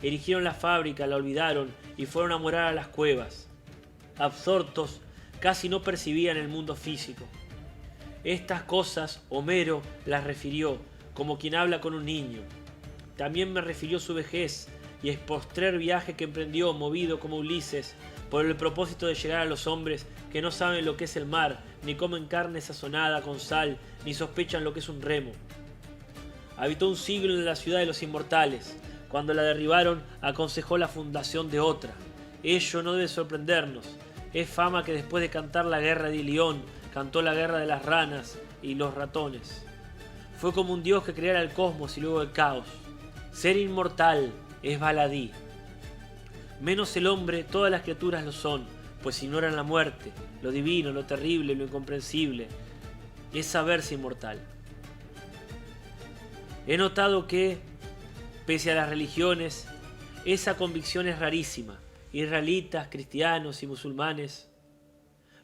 Erigieron la fábrica, la olvidaron y fueron a morar a las cuevas. Absortos, casi no percibían el mundo físico. Estas cosas Homero las refirió, como quien habla con un niño. También me refirió su vejez y el postrer viaje que emprendió, movido como Ulises, por el propósito de llegar a los hombres que no saben lo que es el mar, ni comen carne sazonada con sal, ni sospechan lo que es un remo. Habitó un siglo en la ciudad de los inmortales. Cuando la derribaron, aconsejó la fundación de otra. Ello no debe sorprendernos. Es fama que después de cantar la guerra de Ilión, cantó la guerra de las ranas y los ratones. Fue como un dios que creara el cosmos y luego el caos. Ser inmortal es baladí. Menos el hombre, todas las criaturas lo son, pues ignoran la muerte, lo divino, lo terrible, lo incomprensible. Es saberse inmortal. He notado que, pese a las religiones, esa convicción es rarísima. Israelitas, cristianos y musulmanes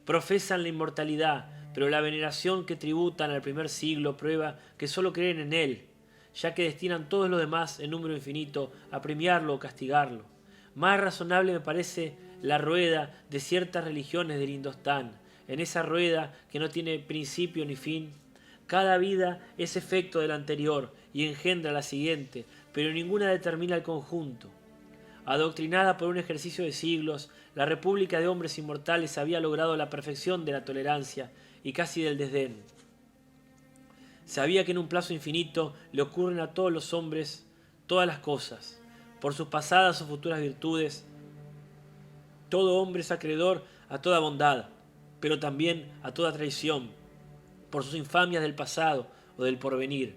profesan la inmortalidad, pero la veneración que tributan al primer siglo prueba que solo creen en él, ya que destinan todos los demás en número infinito a premiarlo o castigarlo. Más razonable me parece la rueda de ciertas religiones del Indostán. En esa rueda, que no tiene principio ni fin, cada vida es efecto de la anterior y engendra la siguiente, pero ninguna determina el conjunto. Adoctrinada por un ejercicio de siglos, la república de hombres inmortales había logrado la perfección de la tolerancia y casi del desdén. Sabía que en un plazo infinito le ocurren a todos los hombres todas las cosas, por sus pasadas o futuras virtudes. Todo hombre es acreedor a toda bondad, pero también a toda traición, por sus infamias del pasado o del porvenir.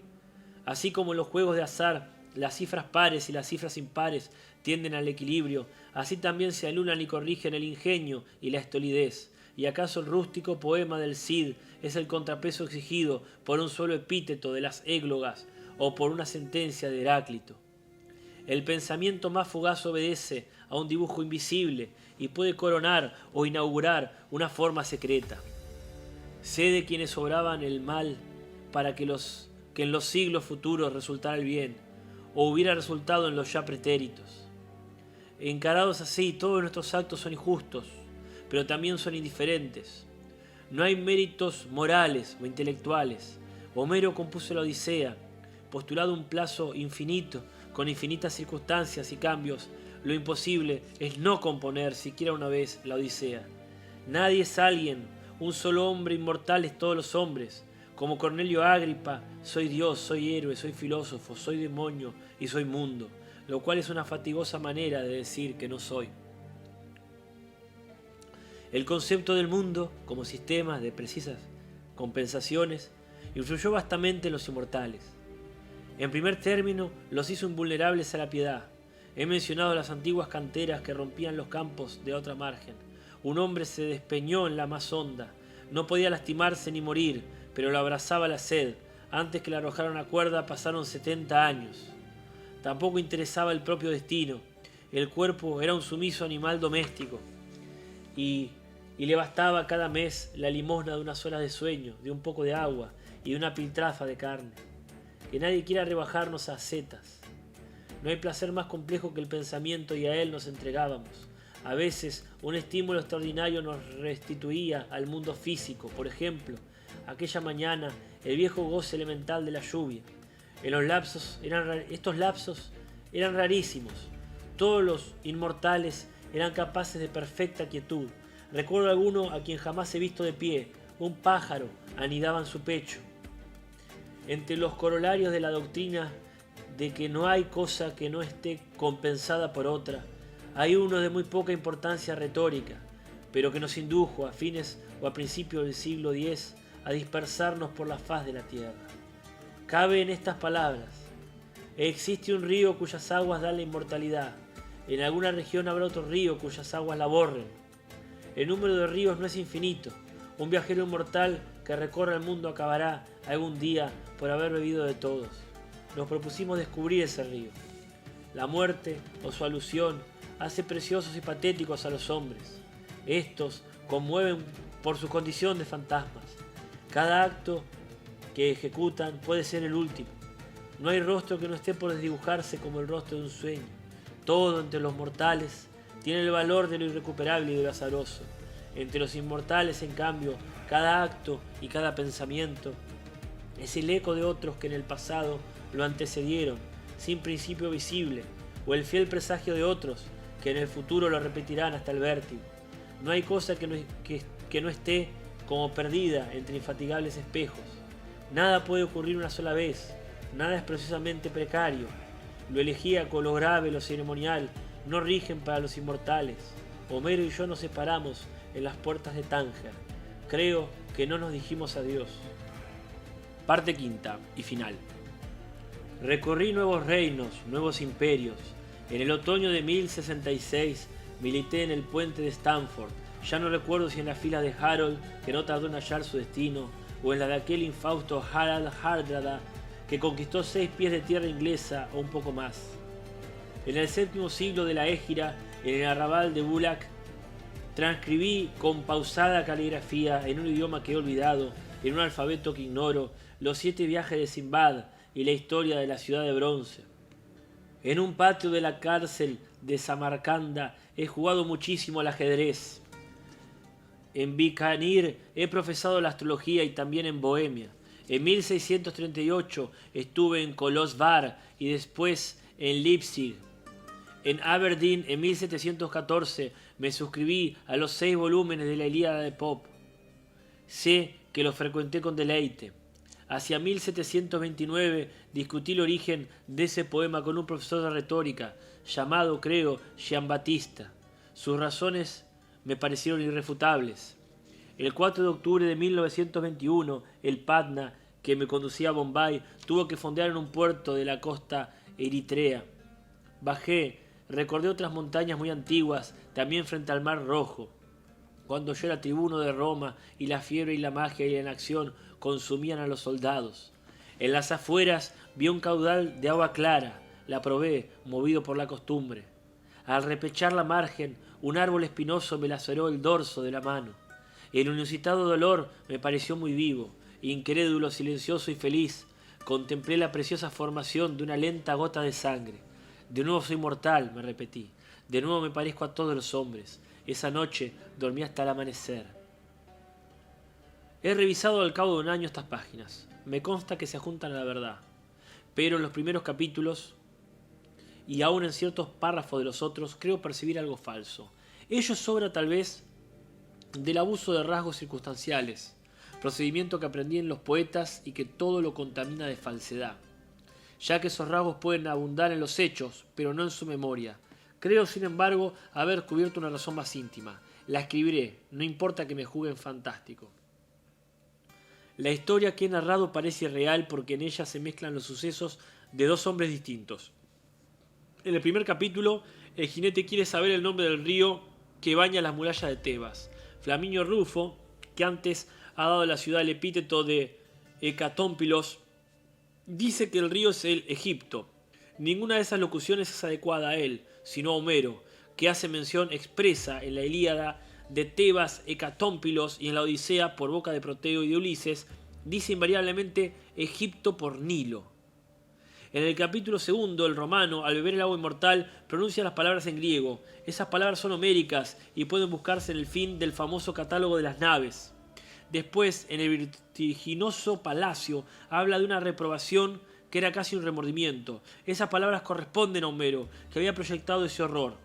Así como en los juegos de azar las cifras pares y las cifras impares tienden al equilibrio, así también se anulan y corrigen el ingenio y la estolidez. ¿Y acaso el rústico poema del Cid es el contrapeso exigido por un solo epíteto de las églogas o por una sentencia de Heráclito? El pensamiento más fugaz obedece a un dibujo invisible y puede coronar o inaugurar una forma secreta. Sé de quienes obraban el mal para que en los siglos futuros resultara el bien, o hubiera resultado en los ya pretéritos. Encarados así, todos nuestros actos son injustos, pero también son indiferentes. No hay méritos morales o intelectuales. Homero compuso la Odisea, postulado un plazo infinito, con infinitas circunstancias y cambios. Lo imposible es no componer siquiera una vez la Odisea. Nadie es alguien, un solo hombre inmortal es todos los hombres. Como Cornelio Agripa, soy Dios, soy héroe, soy filósofo, soy demonio y soy mundo, lo cual es una fatigosa manera de decir que no soy. El concepto del mundo, como sistema de precisas compensaciones, influyó vastamente en los inmortales. En primer término, los hizo invulnerables a la piedad. He mencionado las antiguas canteras que rompían los campos de otra margen. Un hombre se despeñó en la más honda. No podía lastimarse ni morir, pero lo abrazaba la sed. Antes que le arrojaran a cuerda pasaron 70 años. Tampoco interesaba el propio destino. El cuerpo era un sumiso animal doméstico. Y le bastaba cada mes la limosna de unas horas de sueño, de un poco de agua y de una piltrafa de carne. Que nadie quiera rebajarnos a setas. No hay placer más complejo que el pensamiento y a él nos entregábamos. A veces un estímulo extraordinario nos restituía al mundo físico. Por ejemplo, aquella mañana el viejo goce elemental de la lluvia. Estos lapsos eran rarísimos. Todos los inmortales eran capaces de perfecta quietud. Recuerdo alguno a quien jamás he visto de pie. Un pájaro anidaba en su pecho. Entre los corolarios de la doctrina de que no hay cosa que no esté compensada por otra, hay uno de muy poca importancia retórica, pero que nos indujo a fines o a principios del siglo X a dispersarnos por la faz de la tierra. Cabe en estas palabras: existe un río cuyas aguas dan la inmortalidad. En alguna región habrá otro río cuyas aguas la borren. El número de ríos no es infinito. Un viajero inmortal que recorra el mundo acabará algún día por haber bebido de todos. Nos propusimos descubrir ese río. La muerte, o su alusión, hace preciosos y patéticos a los hombres. Estos conmueven por su condición de fantasmas. Cada acto que ejecutan puede ser el último. No hay rostro que no esté por desdibujarse como el rostro de un sueño. Todo entre los mortales tiene el valor de lo irrecuperable y de lo azaroso. Entre los inmortales, en cambio, cada acto y cada pensamiento es el eco de otros que en el pasado lo antecedieron, sin principio visible, o el fiel presagio de otros que en el futuro lo repetirán hasta el vértigo. No hay cosa que no esté como perdida entre infatigables espejos. Nada puede ocurrir una sola vez, nada es precisamente precario. Lo elegíaco, lo grave, lo ceremonial, no rigen para los inmortales. Homero y yo nos separamos en las puertas de Tánger. Creo que no nos dijimos adiós. Parte quinta y final. Recorrí nuevos reinos, nuevos imperios. En el otoño de 1066 milité en el puente de Stamford. Ya no recuerdo si en la fila de Harold, que no tardó en hallar su destino, o en la de aquel infausto Harald Hardrada, que conquistó 6 pies de tierra inglesa o un poco más. En el séptimo siglo de la Égira, en el arrabal de Bulak, transcribí con pausada caligrafía, en un idioma que he olvidado, en un alfabeto que ignoro, los 7 viajes de Sinbad y la historia de la ciudad de bronce. En un patio de la cárcel de Samarcanda he jugado muchísimo al ajedrez. En Bikanir he profesado la astrología y también en Bohemia. En 1638 estuve en Kolosvar y después en Leipzig. En Aberdeen, en 1714, me suscribí a los 6 volúmenes de la Ilíada de Pope. Sé que los frecuenté con deleite. Hacia 1729 discutí el origen de ese poema con un profesor de retórica, llamado, creo, Giambattista. Sus razones me parecieron irrefutables. El 4 de octubre de 1921, el Patna, que me conducía a Bombay, tuvo que fondear en un puerto de la costa eritrea. Bajé, recordé otras montañas muy antiguas, también frente al Mar Rojo. Cuando yo era tribuno de Roma y la fiebre y la magia y la inacción consumían a los soldados. En las afueras vi un caudal de agua clara, la probé, movido por la costumbre. Al repechar la margen, un árbol espinoso me laceró el dorso de la mano. El inusitado dolor me pareció muy vivo, incrédulo, silencioso y feliz. Contemplé la preciosa formación de una lenta gota de sangre. De nuevo soy mortal, me repetí. De nuevo me parezco a todos los hombres. Esa noche dormí hasta el amanecer. He revisado al cabo de un año estas páginas. Me consta que se juntan a la verdad. Pero en los primeros capítulos, y aún en ciertos párrafos de los otros, creo percibir algo falso. Ello sobra tal vez del abuso de rasgos circunstanciales, procedimiento que aprendí en los poetas y que todo lo contamina de falsedad, ya que esos rasgos pueden abundar en los hechos, pero no en su memoria. Creo, sin embargo, haber cubierto una razón más íntima. La escribiré, no importa que me juzguen fantástico. La historia que he narrado parece real porque en ella se mezclan los sucesos de 2 hombres distintos. En el primer capítulo, el jinete quiere saber el nombre del río que baña las murallas de Tebas. Flaminio Rufo, que antes ha dado a la ciudad el epíteto de Hecatómpilos, dice que el río es el Egipto. Ninguna de esas locuciones es adecuada a él, sino a Homero, que hace mención expresa en la Ilíada de Tebas, Hecatómpilos, y en la Odisea, por boca de Proteo y de Ulises, dice invariablemente Egipto por Nilo. En el capítulo 2, el romano, al beber el agua inmortal, pronuncia las palabras en griego. Esas palabras son homéricas y pueden buscarse en el fin del famoso catálogo de las naves. Después, en el vertiginoso palacio, habla de una reprobación que era casi un remordimiento. Esas palabras corresponden a Homero, que había proyectado ese horror.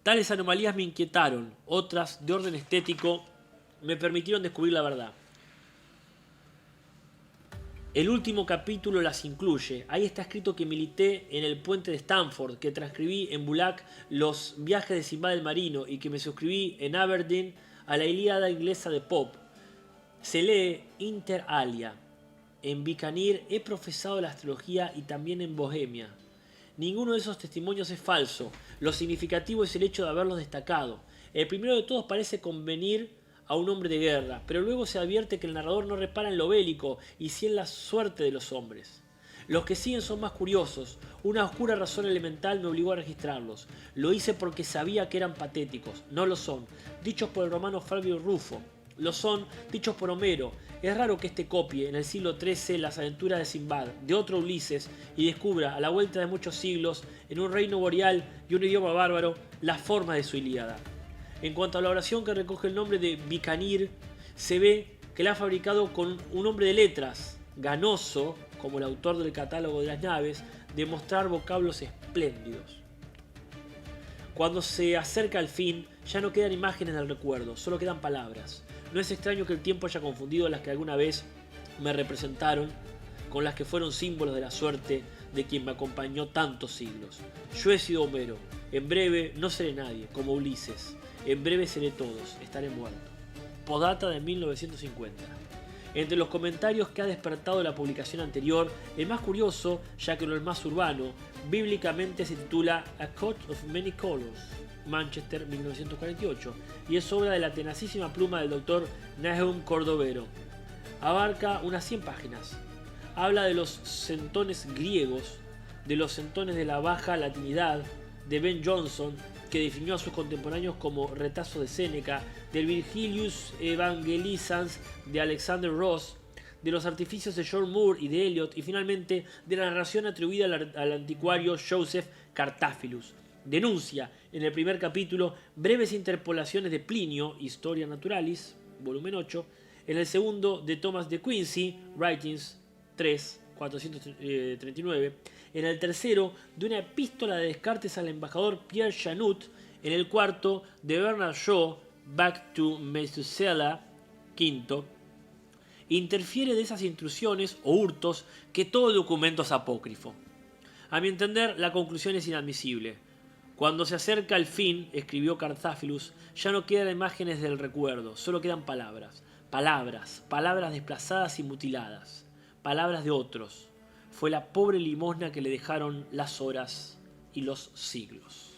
Tales anomalías me inquietaron, otras, de orden estético, me permitieron descubrir la verdad. El último capítulo las incluye. Ahí está escrito que milité en el puente de Stamford, que transcribí en Bulak los viajes de Sinbad el Marino y que me suscribí en Aberdeen a la Ilíada inglesa de Pope. Se lee inter alia. En Bicanir he profesado la astrología y también en Bohemia. Ninguno de esos testimonios es falso. Lo significativo es el hecho de haberlos destacado. El primero de todos parece convenir a un hombre de guerra, pero luego se advierte que el narrador no repara en lo bélico y sí en la suerte de los hombres. Los que siguen son más curiosos. Una oscura razón elemental me obligó a registrarlos. Lo hice porque sabía que eran patéticos. No lo son. Dichos por el romano Flavio Rufo. Lo son, dichos por Homero. Es raro que éste copie en el siglo XIII las aventuras de Sinbad, de otro Ulises, y descubra, a la vuelta de muchos siglos, en un reino boreal y un idioma bárbaro, la forma de su Ilíada. En cuanto a la oración que recoge el nombre de Bicanir, se ve que la ha fabricado con un hombre de letras, ganoso, como el autor del catálogo de las naves, de mostrar vocablos espléndidos. Cuando se acerca al fin, ya no quedan imágenes del recuerdo, solo quedan palabras. No es extraño que el tiempo haya confundido las que alguna vez me representaron con las que fueron símbolos de la suerte de quien me acompañó tantos siglos. Yo he sido Homero, en breve no seré nadie, como Ulises, en breve seré todos, estaré muerto. Podata de 1950. Entre los comentarios que ha despertado la publicación anterior, el más curioso, ya que no el más urbano, bíblicamente se titula A Coat of Many Colors, Manchester 1948, y es obra de la tenacísima pluma del doctor Nahum Cordovero. Abarca unas 100 páginas. Habla de los centones griegos, de los centones de la baja latinidad, de Ben Jonson, que definió a sus contemporáneos como retazo de Séneca, del Virgilius Evangelizans de Alexander Ross, de los artificios de John Moore y de Eliot, y finalmente de la narración atribuida al anticuario Joseph Cartaphilus. Denuncia en el primer capítulo breves interpolaciones de Plinio, Historia Naturalis, volumen 8, en el segundo de Thomas de Quincy, Writings 3, 439, en el tercero de una epístola de Descartes al embajador Pierre Chanut, en el cuarto de Bernard Shaw, Back to Methuselah, quinto, interfiere de esas intrusiones o hurtos que todo documento es apócrifo. A mi entender, la conclusión es inadmisible. Cuando se acerca el fin, escribió Cartaphilus, ya no quedan imágenes del recuerdo, solo quedan palabras. Palabras desplazadas y mutiladas. Palabras de otros. Fue la pobre limosna que le dejaron las horas y los siglos.